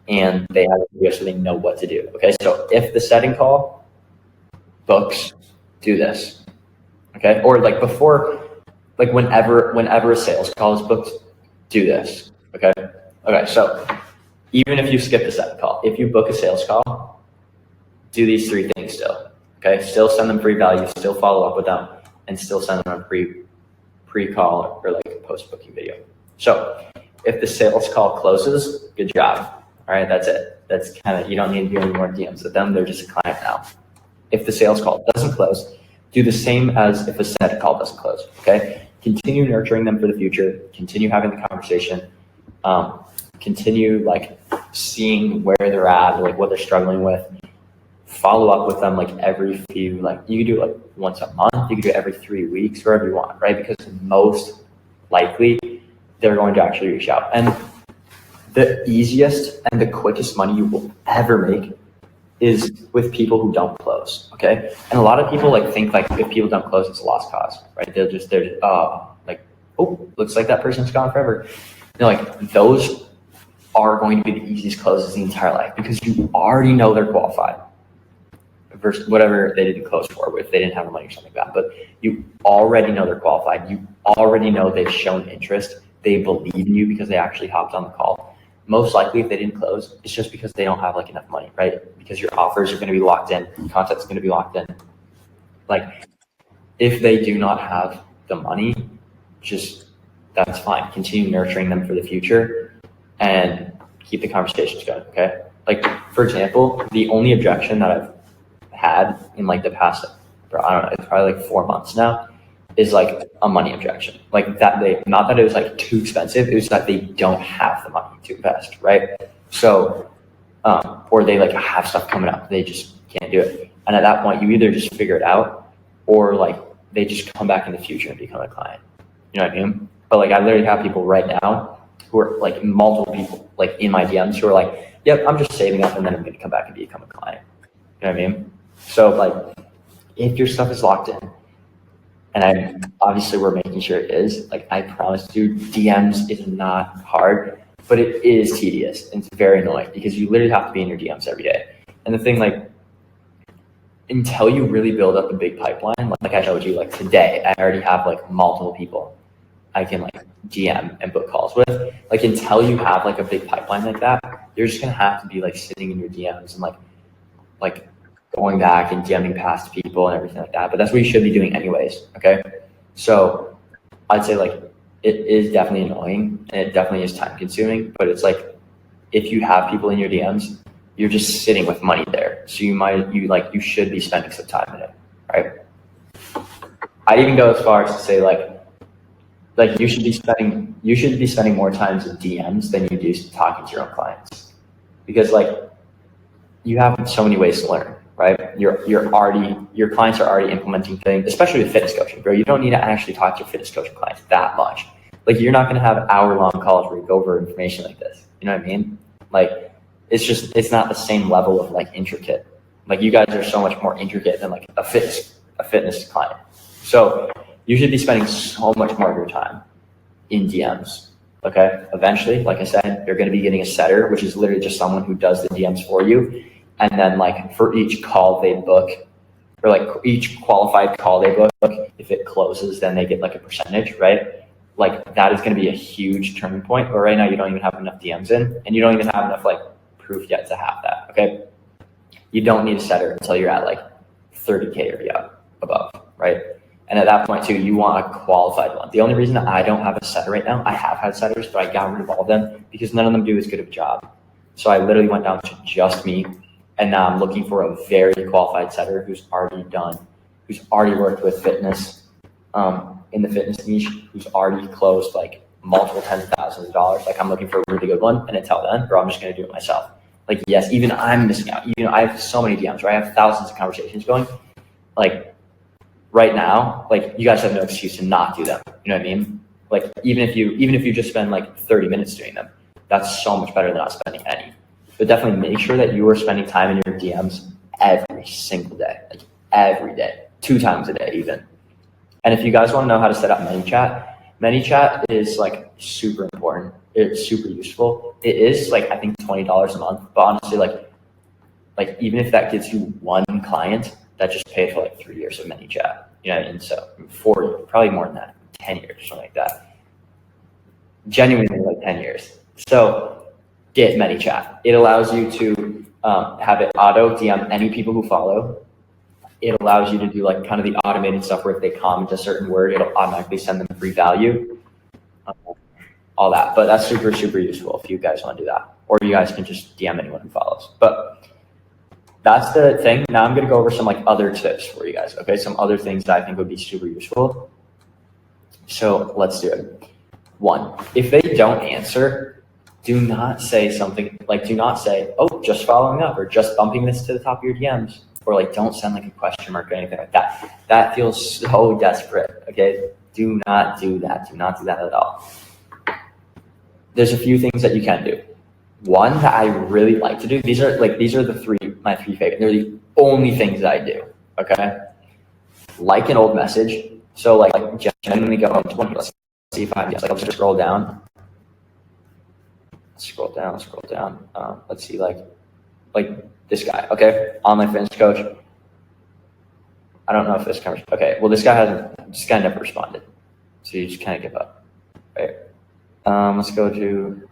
and they have a video so they know what to do. Okay, so if the setting call books, do this, okay? Or before like whenever a sales call is booked, do this. Okay. Okay. So even if you skip the second call, if you book a sales call, do these three things still. Okay. Still send them free value, still follow up with them, and still send them a pre-call or like a post-booking video. So if the sales call closes, good job. All right. That's it. That's kind of, you don't need to do any more DMs with them. They're just a client now. If the sales call doesn't close, do the same as if a set call doesn't close. Okay. Continue nurturing them for the future. Continue having the conversation. Continue like seeing where they're at, like what they're struggling with. Follow up with them like every few, like you can do it like once a month, you can do it every 3 weeks, wherever you want, right? Because most likely they're going to actually reach out. And the easiest and the quickest money you will ever make is with people who don't close. Okay. And a lot of people like think like if people don't close, it's a lost cause, right? They're like, oh, looks like that person's gone forever. Like those are going to be the easiest closes in the entire life because you already know they're qualified versus whatever they didn't close for, if they didn't have the money or something like that. But you already know they're qualified. You already know they've shown interest. They believe in you because they actually hopped on the call. Most likely if they didn't close, it's just because they don't have like enough money, right? Because your offers are going to be locked in, content's going to be locked in. Like if they do not have the money, just that's fine. Continue nurturing them for the future and keep the conversations going. Okay. Like for example, the only objection that I've had in like the past, I don't know, it's probably like 4 months now, is like a money objection. Like that not that it was like too expensive, it was that they don't have the money to invest, right? So, or they like have stuff coming up, they just can't do it. And at that point, you either just figure it out or like they just come back in the future and become a client. You know what I mean? But like I literally have people right now who are like multiple people like in my DMs who are like, yep, I'm just saving up and then I'm going to come back and become a client. You know what I mean? So like if your stuff is locked in, and obviously we're making sure it is, like I promise you, DMs is not hard, but it is tedious and it's very annoying because you literally have to be in your DMs every day. And the thing, like, until you really build up a big pipeline, like I showed you, like today, I already have like multiple people I can like DM and book calls with. Like until you have like a big pipeline like that, you're just gonna have to be like sitting in your DMs and like going back and DMing past people and everything like that. But that's what you should be doing anyways. Okay. So I'd say like it is definitely annoying and it definitely is time consuming, but it's like if you have people in your DMs, you're just sitting with money there. So you should be spending some time in it. Right. I'd even go as far as to say like you should be spending more time in DMs than you do talking to your own clients. Because like you have so many ways to learn. Right? Your clients are already implementing things, especially with fitness coaching, bro. You don't need to actually talk to your fitness coaching clients that much. Like you're not going to have hour-long calls where you go over information like this. You know what I mean? Like it's not the same level of like intricate. Like you guys are so much more intricate than like a fitness client. So you should be spending so much more of your time in DMs. Okay. Eventually, like I said, you're going to be getting a setter, which is literally just someone who does the DMs for you. And then like for each call they book, or like each qualified call they book, if it closes, then they get like a percentage, right? Like that is going to be a huge turning point. But right now you don't even have enough DMs in, and you don't even have enough like proof yet to have that. Okay. You don't need a setter until you're at like 30K or above, right? And at that point too, you want a qualified one. The only reason I don't have a setter right now, I have had setters, but I got rid of all of them because none of them do as good of a job. So I literally went down to just me. And now I'm looking for a very qualified setter who's already worked with fitness, in the fitness niche, who's already closed like multiple tens of thousands of dollars. Like I'm looking for a really good one, and until then, bro, I'm just gonna do it myself. Like yes, even I'm missing out. You know, I have so many DMs, right? I have thousands of conversations going. Like right now, like you guys have no excuse to not do them. You know what I mean? Like even if you just spend like 30 minutes doing them, that's so much better than not spending any. But definitely make sure that you are spending time in your DMs every single day, like every day, 2 times a day even. And if you guys want to know how to set up ManyChat is like super important. It's super useful. It is like, I think $20 a month, but honestly, like even if that gets you 1 client, that just paid for like 3 years of ManyChat, you know, and so 4, probably more than that, 10 years or something like that. Genuinely like 10 years. So get ManyChat. It allows you to have it auto DM any people who follow. It allows you to do like kind of the automated stuff where if they comment a certain word, it'll automatically send them free value. All that. But that's super, super useful if you guys want to do that. Or you guys can just DM anyone who follows. But that's the thing. Now I'm going to go over some like other tips for you guys. Okay, some other things that I think would be super useful. So let's do it. 1, if they don't answer, do not say something like, do not say, oh, just following up or just bumping this to the top of your DMs. Or like, don't send like a question mark or anything like that. That feels so desperate. Okay, do not do that. Do not do that at all. There's a few things that you can do. One that I really like to do. These are my three favorite. They're the only things that I do. Okay, like an old message. So like genuinely go into one. Let's see if I can. I'll just scroll down. Scroll down. Let's see, like this guy. Okay, online fitness coach. I don't know if this covers. Okay, well this guy never responded, so you just kind of give up, right? Let's go to.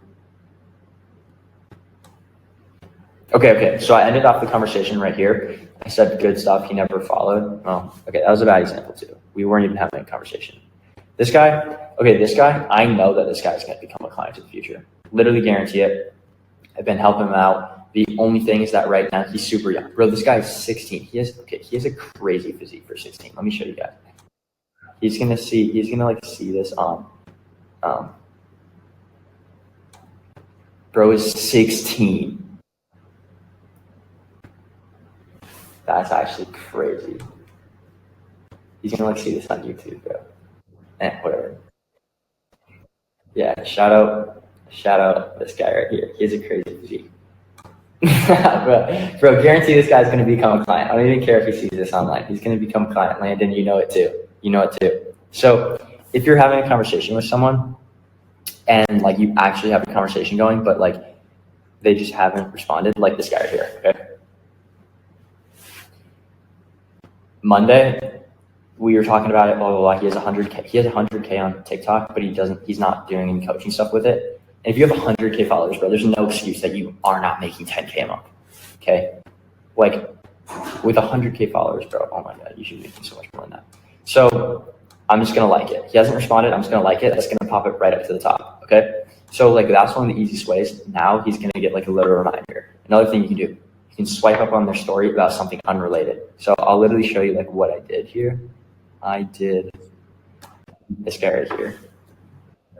Okay. So I ended off the conversation right here. I said good stuff. He never followed. Oh, okay. That was a bad example too. We weren't even having a conversation. This guy, I know that this guy is going to become a client in the future. Literally guarantee it. I've been helping him out. The only thing is that right now he's super young. Bro, this guy is 16. He has a crazy physique for 16. Let me show you guys. He's gonna see this on. Bro is 16. That's actually crazy. He's gonna see this on YouTube, bro. Whatever. Yeah, shout out this guy right here. He has a crazy physique. bro, guarantee this guy's gonna become a client. I don't even care if he sees this online. He's gonna become a client. Landon, you know it too. So if you're having a conversation with someone and like you actually have a conversation going, but like they just haven't responded, like this guy right here, okay? Monday, we were talking about it, blah, blah, blah. He has 100K. He has 100K on TikTok, but he's not doing any coaching stuff with it. And if you have 100K followers, bro, there's no excuse that you are not making 10K a month. Okay? Like with 100K followers, bro, oh my God, you should be making so much more than that. So I'm just going to like it. He hasn't responded. I'm just going to like it. That's going to pop it right up to the top. Okay? So like that's one of the easiest ways. Now he's going to get like a little reminder. Another thing you can do, you can swipe up on their story about something unrelated. So I'll literally show you like what I did here. I did this guy right here.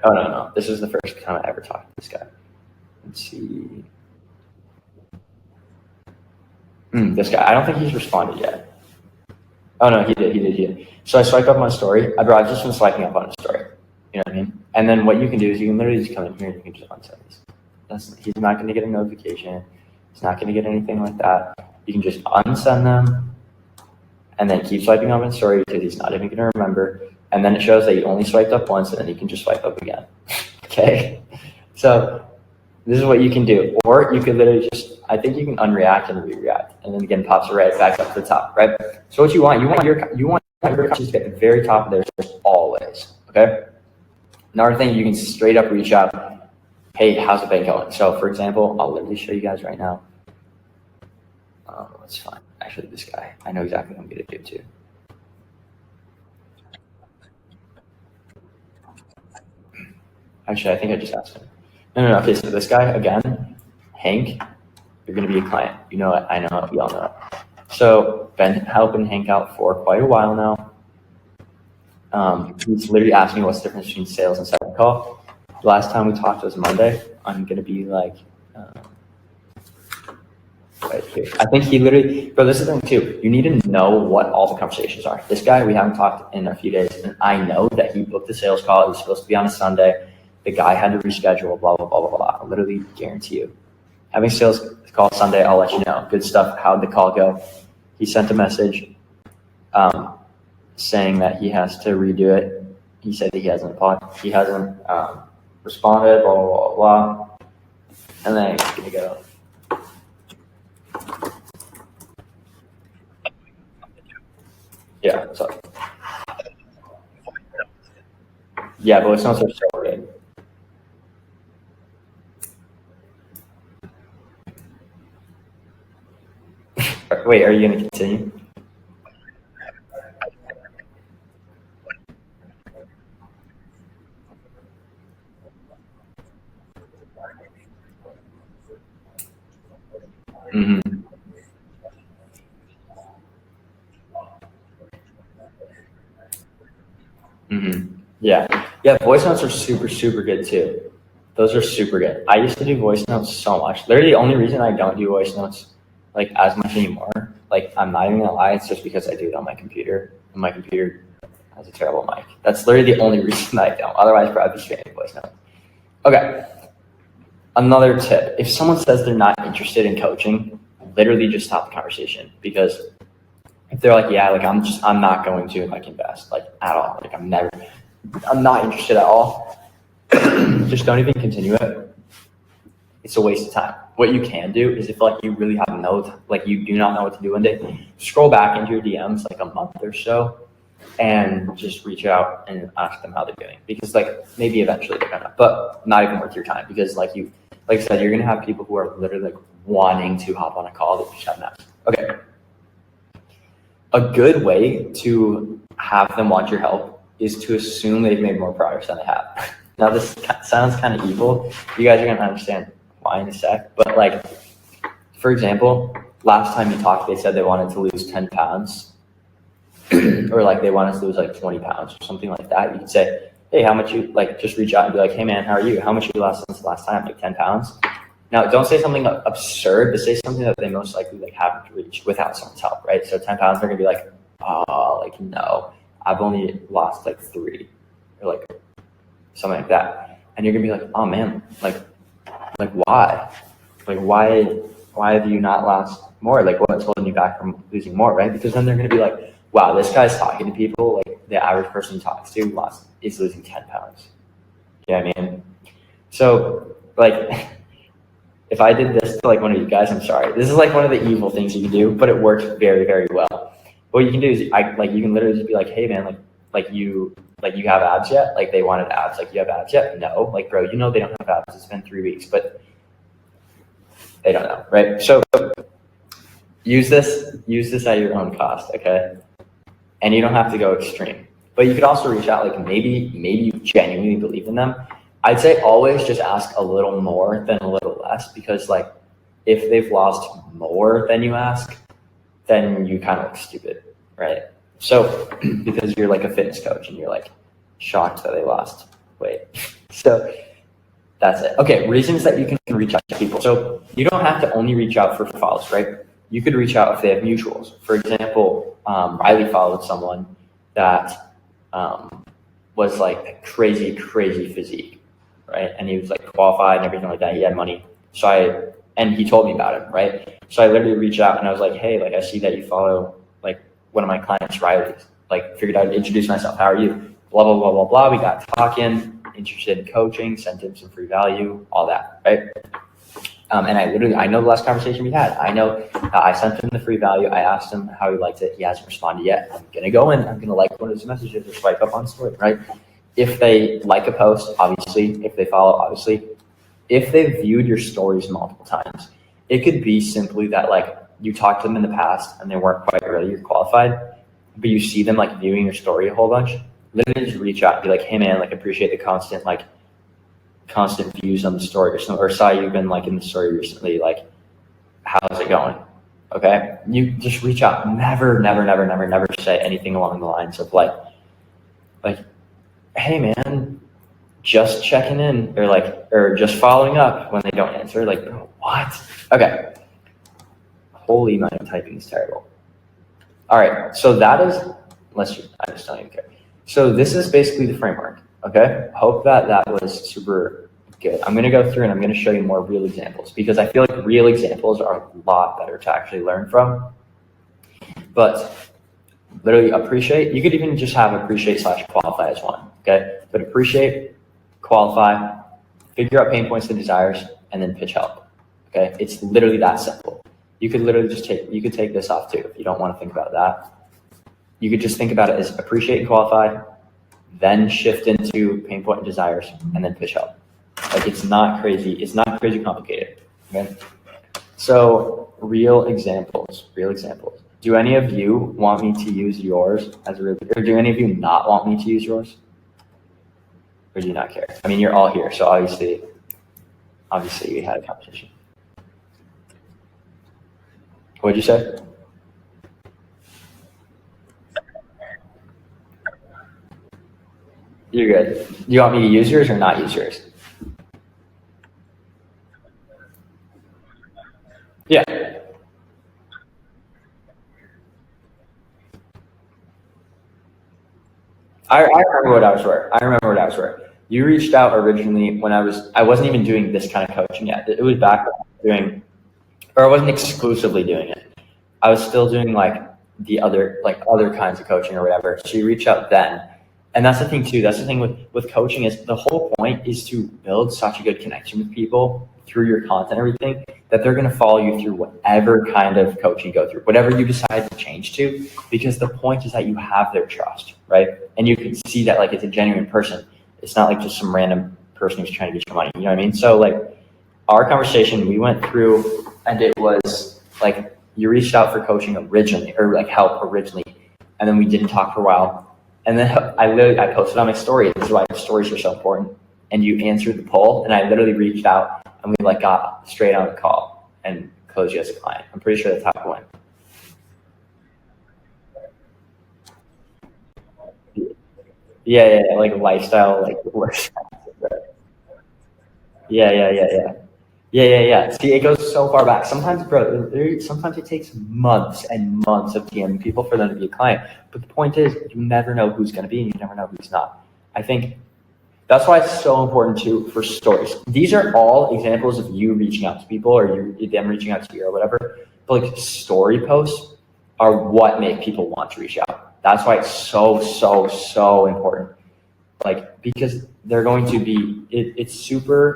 Oh, no. This is the first time I ever talked to this guy. Let's see. This guy. I don't think he's responded yet. Oh, no, he did. So I swiped up on his story. I've just been swiping up on his story. You know what I mean? And then what you can do is you can literally just come in here and you can just unsend this. He's not going to get a notification. He's not going to get anything like that. You can just unsend them and then keep swiping up on his story because he's not even going to remember. And then it shows that you only swiped up once and then you can just swipe up again. Okay? So this is what you can do. Or you could literally I think you can unreact and re-react. And then again, pops it right back up to the top, right? So what you want your content to be at the very top of theirs always, okay? Another thing, you can straight up reach out, hey, how's the been going? So for example, I'll literally show you guys right now. It's fine. Actually, this guy, I know exactly what I'm going to do too. Actually, I think I just asked him. No. Okay, so this guy, again, Hank, you're going to be a client. You know it. I know it. We all know it. So been helping Hank out for quite a while now. He's literally asking me what's the difference between sales and second call. The last time we talked was Monday. I'm going to be like, right here. I think he literally, bro, this is the thing too. You need to know what all the conversations are. This guy, we haven't talked in a few days, and I know that he booked a sales call. It was supposed to be on a Sunday. The guy had to reschedule, blah, blah, blah, blah, blah. I literally guarantee you. Having sales call Sunday, I'll let you know. Good stuff. How'd the call go? He sent a message saying that he has to redo it. He said that he hasn't responded, blah, blah, blah, blah. And then he's going to go. Yeah, so. Yeah, voice notes are so good. Wait, are you going to continue? Mm-hmm. Mm-hmm. Yeah. Yeah, voice notes are super, super good too. Those are super good. I used to do voice notes so much. Literally, the only reason I don't do voice notes like as much anymore, like I'm not even gonna lie, it's just because I do it on my computer. And my computer has a terrible mic. That's literally the only reason I don't. Otherwise, probably just straight voice notes. Okay. Another tip: if someone says they're not interested in coaching, literally just stop the conversation, because if they're like, yeah, like I'm not going to like invest like at all. Like I'm not interested at all. Just don't even continue it. It's a waste of time. What you can do is, if like you really have like you do not know what to do one day, scroll back into your DMs like a month or so and just reach out and ask them how they're doing, because like maybe eventually they're gonna, but not even worth your time, because like I said, you're gonna have people who are literally like wanting to hop on a call that you just haven't asked. Okay. A good way to have them want your help is to assume they've made more progress than they have. Now, this sounds kind of evil. You guys are going to understand why in a sec. But, like, for example, last time you talked, they said they wanted to lose 10 pounds, or like they wanted to lose like 20 pounds or something like that. You could say, hey, how much you, like, just reach out and be like, hey, man, how are you? How much you lost since the last time? Like 10 pounds. Now, don't say something absurd, but say something that they most likely like haven't reached without someone's help, right? So 10 pounds, they're gonna be like, oh, like no, I've only lost like 3, or like something like that. And you're gonna be like, oh man, like why? Like why have you not lost more? Like what's holding you back from losing more, right? Because then they're gonna be like, wow, this guy's talking to people, like the average person he talks to is losing 10 pounds. You know what I mean? So like if I did this to like one of you guys, I'm sorry. This is like one of the evil things you can do, but it works very, very well. What you can do is you can literally just be like, hey man, like you have abs yet? Like they wanted abs. Like you have abs yet? No. Like bro, you know they don't have abs. It's been 3 weeks, but they don't know, right? So use this at your own cost, okay? And you don't have to go extreme. But you could also reach out, like maybe you genuinely believe in them. I'd say always just ask a little more than a little less, because like if they've lost more than you ask, then you kind of look stupid, right? So because you're like a fitness coach and you're like shocked that they lost weight. So that's it. Okay, reasons that you can reach out to people. So you don't have to only reach out for follows, right? You could reach out if they have mutuals. For example, Riley followed someone that was like crazy physique, right? And he was like qualified and everything like that. He had money. And he told me about it, right? So I literally reached out and I was like, hey, like I see that you follow like one of my clients, Riley's. Like figured I'd introduce myself. How are you? Blah, blah, blah, blah, blah. We got talking, interested in coaching, sent him some free value, all that, right? And I know the last conversation we had. I know I sent him the free value. I asked him how he liked it. He hasn't responded yet. I'm going to go in. I'm going to like one of his messages or swipe up on story, right? If they like a post, obviously. If they follow, obviously. If they've viewed your stories multiple times, it could be simply that like you talked to them in the past and they weren't quite ready or qualified, but you see them like viewing your story a whole bunch. Literally just reach out and be like, hey man, like appreciate the constant views on the story, or saw you've been like in the story recently, like how's it going? Okay, you just reach out. Never say anything along the lines of like hey man, just checking in, or just following up when they don't answer. Like bro, what? Okay, holy, my typing is terrible. All right, so that is, I just don't even care. So this is basically the framework. Okay, hope that was super good. I'm going to go through and I'm going to show you more real examples, because I feel like real examples are a lot better to actually learn from. But literally appreciate, you could even just have appreciate / qualify as one. Okay, but appreciate, qualify, figure out pain points and desires, and then pitch help. Okay, it's literally that simple. You could literally just take this off too if you don't want to think about that. You could just think about it as appreciate and qualify, then shift into pain point and desires, and then push help. Like it's not crazy. It's not crazy complicated. Okay. So real examples. Do any of you want me to use yours as a real, or do any of you not want me to use yours? Or do you not care? I mean, you're all here, so obviously we had a conversation. What'd you say? You're good. Do you want me to use yours or not use yours? Yeah. I remember what ours were. You reached out originally when I wasn't even doing this kind of coaching yet. It was back when I was doing, or I wasn't exclusively doing it. I was still doing like other kinds of coaching or whatever. So you reached out then. And that's the thing too. That's the thing with coaching is the whole point is to build such a good connection with people through your content and everything that they're going to follow you through whatever kind of coaching you go through, whatever you decide to change to, because the point is that you have their trust, right? And you can see that like it's a genuine person. It's not like just some random person who's trying to get your money. You know what I mean? So like our conversation we went through, and it was like you reached out for coaching originally, or like help originally, and then we didn't talk for a while. And then I posted on my story. This is why stories are so important. And you answered the poll, and I literally reached out, and we like got straight on the call and closed you as a client. I'm pretty sure that's how it went. Yeah, like lifestyle, like work. Yeah. See, it goes so far back. Sometimes, bro, sometimes it takes months and months of DMing people for them to be a client. But the point is, you never know who's going to be, and you never know who's not. I think that's why it's so important too for stories. These are all examples of you reaching out to people, or them reaching out to you, or whatever. But like story posts are what make people want to reach out. That's why it's so important. Like because they're going to be, it's super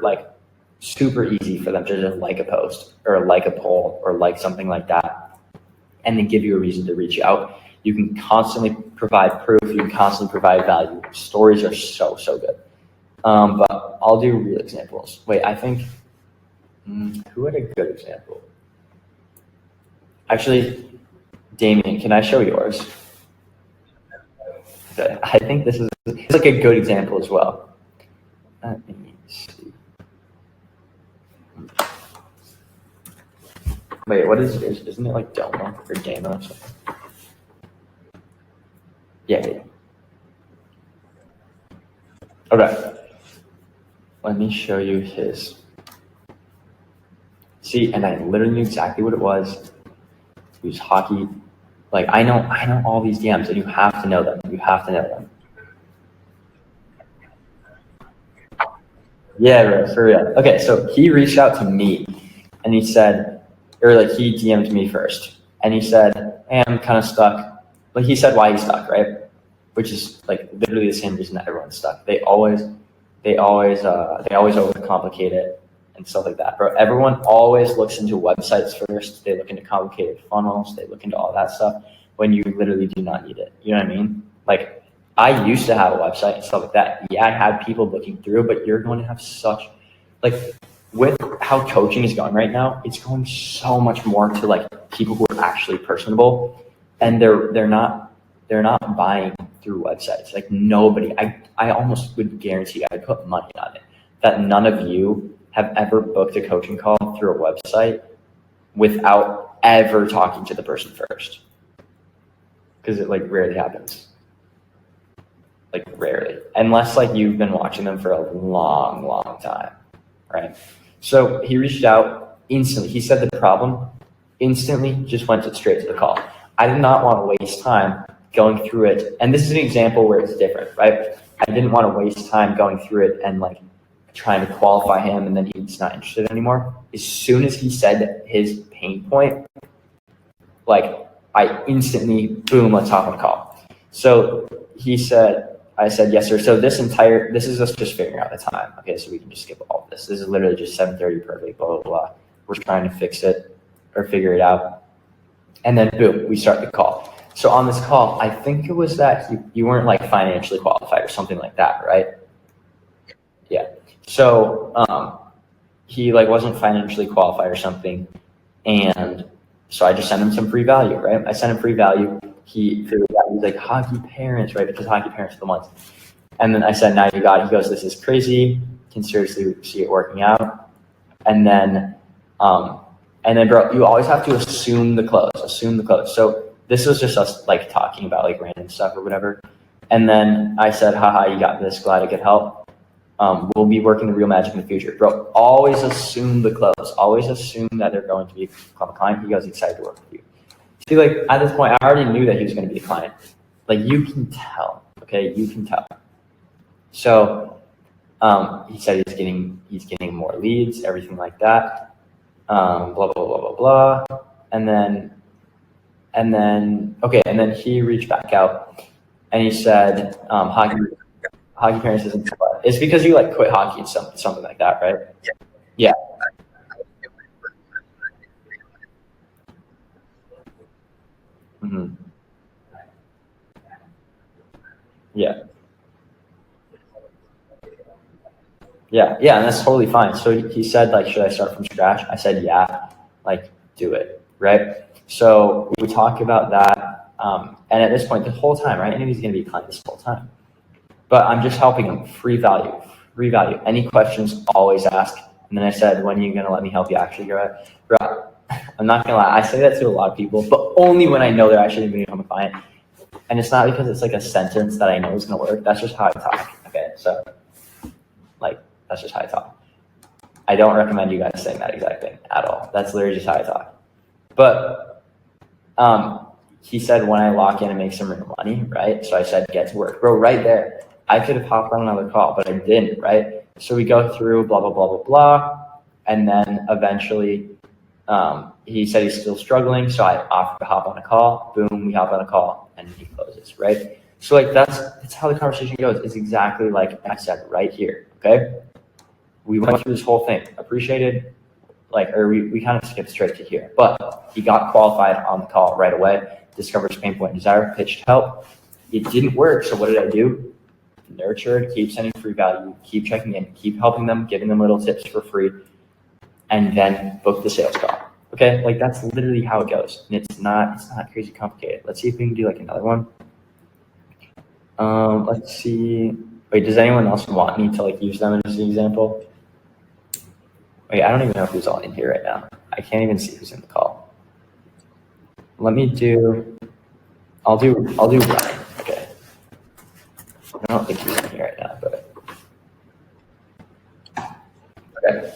easy for them to just like a post or like a poll or like something like that, and then give you a reason to reach out. You can constantly provide proof. You can constantly provide value. Stories are so good. But I'll do real examples. Wait, I think, who had a good example? Actually, Damien, can I show yours? Okay, I think this is like a good example as well. Let me see. Wait, what is yours? Isn't it like Doma or Dama or something? Yeah. Okay. Let me show you his. See, and I literally knew exactly what it was. It was hockey. Like I know all these DMs, and you have to know them. You have to know them. Yeah, bro, for real. Okay, so he reached out to me, and he said, or like he DM'd me first, and he said, "Hey, I'm kind of stuck." Like he said why he's stuck, right? Which is like literally the same reason that everyone's stuck. They always overcomplicate it and stuff like that. Bro, everyone always looks into websites first. They look into complicated funnels. They look into all that stuff when you literally do not need it. You know what I mean? Like I used to have a website and stuff like that. Yeah, I had people looking through, but you're going to have such like with how coaching is going right now, it's going so much more to like people who are actually personable, and they're not buying through websites. Like nobody, I almost would guarantee, I'd put money on it, that none of you have ever booked a coaching call through a website without ever talking to the person first. Because it like rarely happens. Like rarely. Unless like you've been watching them for a long time, right? So he reached out instantly. He said the problem instantly, just went straight to the call. I did not want to waste time going through it. And this is an example where it's different, right? I didn't want to waste time going through it and like trying to qualify him, and then he's not interested anymore. As soon as he said his pain point, like I instantly, boom, let's hop on a call. So I said, yes, sir. So this is us just figuring out the time. Okay, so we can just skip all of this. This is literally just 7:30 perfect, blah, blah, blah. We're trying to fix it or figure it out. And then boom, we start the call. So on this call, I think it was that you weren't like financially qualified or something like that, right? Yeah. So he like wasn't financially qualified or something, and so I just sent him some free value, right? I sent him free value. He's like hockey parents, right? Because hockey parents are the ones. And then I said, now you got it. He goes, this is crazy. Can seriously see it working out. And then, bro, you always have to assume the close. So this was just us like talking about like random stuff or whatever. And then I said, haha, you got this. Glad I could help. We'll be working the real magic in the future. Bro, always assume the close. Always assume that they're going to be a client. He goes, excited to work with you. See, like at this point, I already knew that he was going to be a client. Like you can tell, okay? You can tell. So he said he's getting more leads, everything like that. Blah blah blah blah blah. And then he reached back out and he said, hockey parents isn't fun. It's because you like quit hockey and something like that, right? Yeah. Mm-hmm. Yeah. Yeah, and that's totally fine. So he said, like, should I start from scratch? I said, yeah, like, do it, right? So we talk about that, and at this point, the whole time, right? I knew he's going to be a client this whole time, but I'm just helping him, free value. Any questions, always ask. And then I said, when are you going to let me help you actually grow it? Bro, I'm not going to lie. I say that to a lot of people, but only when I know they're actually going to become a client. And it's not because it's like a sentence that I know is going to work. That's just how I talk. Okay, so like, that's just how I talk. I don't recommend you guys saying that exact thing at all. That's literally just how I talk. But he said when I lock in and make some real money, right? So I said get to work. Bro, right there. I could have hopped on another call, but I didn't, right? So we go through blah, blah, blah, blah, blah. And then eventually he said he's still struggling. So I offered to hop on a call. Boom, we hop on a call and he closes, right? So like that's how the conversation goes. It's exactly like I said right here, okay? We went through this whole thing, appreciated, we kind of skipped straight to here, but he got qualified on the call right away, discovered his pain point and desire, pitched help. It didn't work, so what did I do? Nurtured, keep sending free value, keep checking in, keep helping them, giving them little tips for free, and then book the sales call. Okay, like that's literally how it goes. And it's not crazy complicated. Let's see if we can do like another one. Let's see. Wait, does anyone else want me to like use them as an example? Wait, I don't even know who's all in here right now. I can't even see who's in the call. I'll do Ryan. Okay. I don't think he's in here right now, but okay.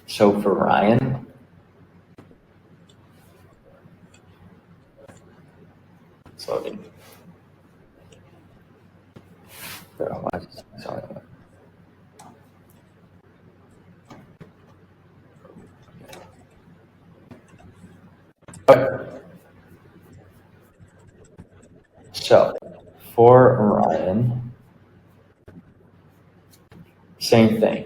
So for Ryan, it's loading. Okay. So for Ryan, same thing.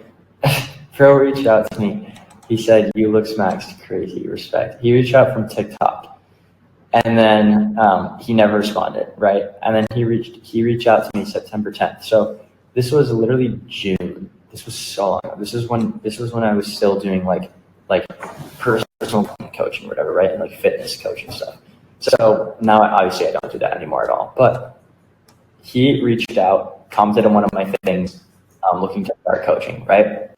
Phil reached out to me. He said, you look smacked crazy, respect. He reached out from TikTok. And then he never responded, right? And then he reached out to me September 10th. So this was literally June. This was so long ago. This was when I was still doing like personal coaching or whatever, right? And like fitness coaching stuff. So now obviously I don't do that anymore at all. But he reached out, commented on one of my things, looking to start coaching, right?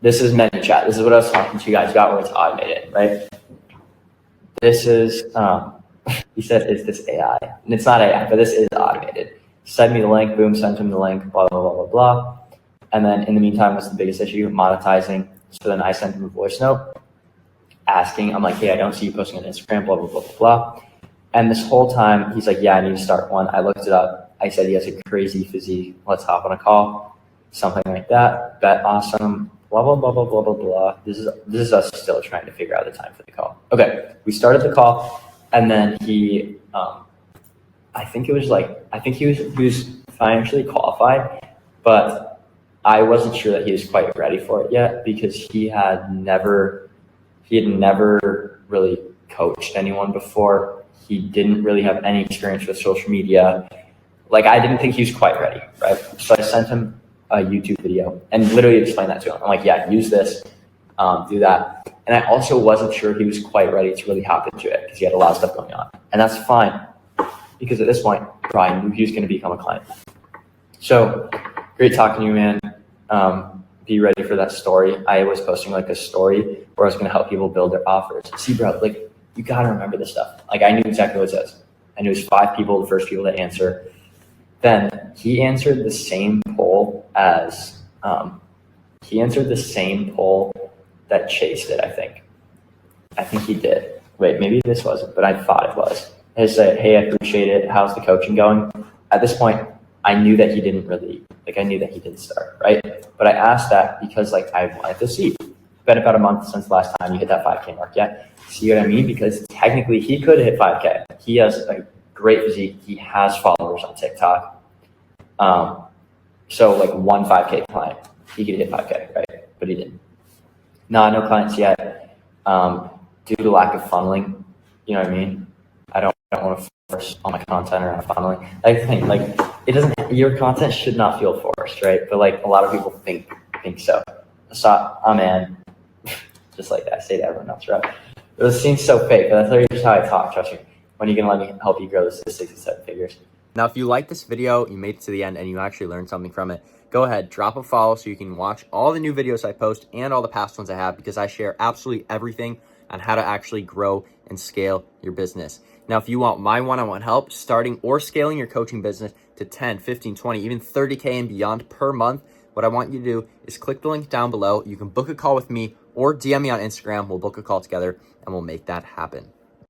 This is ManyChat. This is what I was talking to you guys about where it's automated, right? This is, he said, is this AI? And it's not AI, but this is automated. Send me the link, boom, send him the link, blah, blah, blah, blah, blah. And then in the meantime, what's the biggest issue? Monetizing. So then I sent him a voice note asking, I'm like, hey, I don't see you posting on Instagram, blah, blah, blah, blah, blah. And this whole time, he's like, yeah, I need to start one. I looked it up. I said, he has a crazy physique. Let's hop on a call. Something like that. Bet awesome. Blah, blah, blah, blah, blah, blah, blah. This is us still trying to figure out the time for the call. Okay, we started the call, and then he, I think he was financially qualified, but I wasn't sure that he was quite ready for it yet because he had never really coached anyone before. He didn't really have any experience with social media. Like, I didn't think he was quite ready, right? So I sent him a YouTube video and literally explained that to him. I'm like, yeah, use this, do that. And I also wasn't sure he was quite ready to really hop into it because he had a lot of stuff going on. And that's fine, because at this point, Brian knew he was going to become a client. So great talking to you, man. Be ready for that story. I was posting like a story where I was going to help people build their offers. See, bro, like, you got to remember this stuff. Like, I knew exactly what it says. I knew it was 5 people, the first people to answer. Then he answered the same poll as, that Chase did, I think. I think he did. Wait, maybe this wasn't, but I thought it was. I said, hey, I appreciate it. How's the coaching going? At this point, I knew that he didn't start, right? But I asked that because, like, I wanted to see. It's been about a month since last time you hit that 5K mark yet. See what I mean? Because technically he could hit 5K. He has a great physique. He has followers on TikTok. So like one 5K client, he could hit 5K, right? But he didn't. No clients yet. Due to lack of funneling, you know what I mean? I don't want to force all my content around funneling. I think like your content should not feel forced, right? But like a lot of people think so. So I'm in, just like that. I say to everyone else, right? It seems so fake, but that's literally just how I talk. Trust me. When are you gonna let me help you grow this to 6 and 7 figures? Now, if you like this video, you made it to the end, and you actually learned something from it, go ahead, drop a follow so you can watch all the new videos I post and all the past ones I have, because I share absolutely everything on how to actually grow and scale your business. Now, if you want my one-on-one help starting or scaling your coaching business to 10, 15, 20, even 30K and beyond per month, what I want you to do is click the link down below. You can book a call with me or DM me on Instagram. We'll book a call together and we'll make that happen.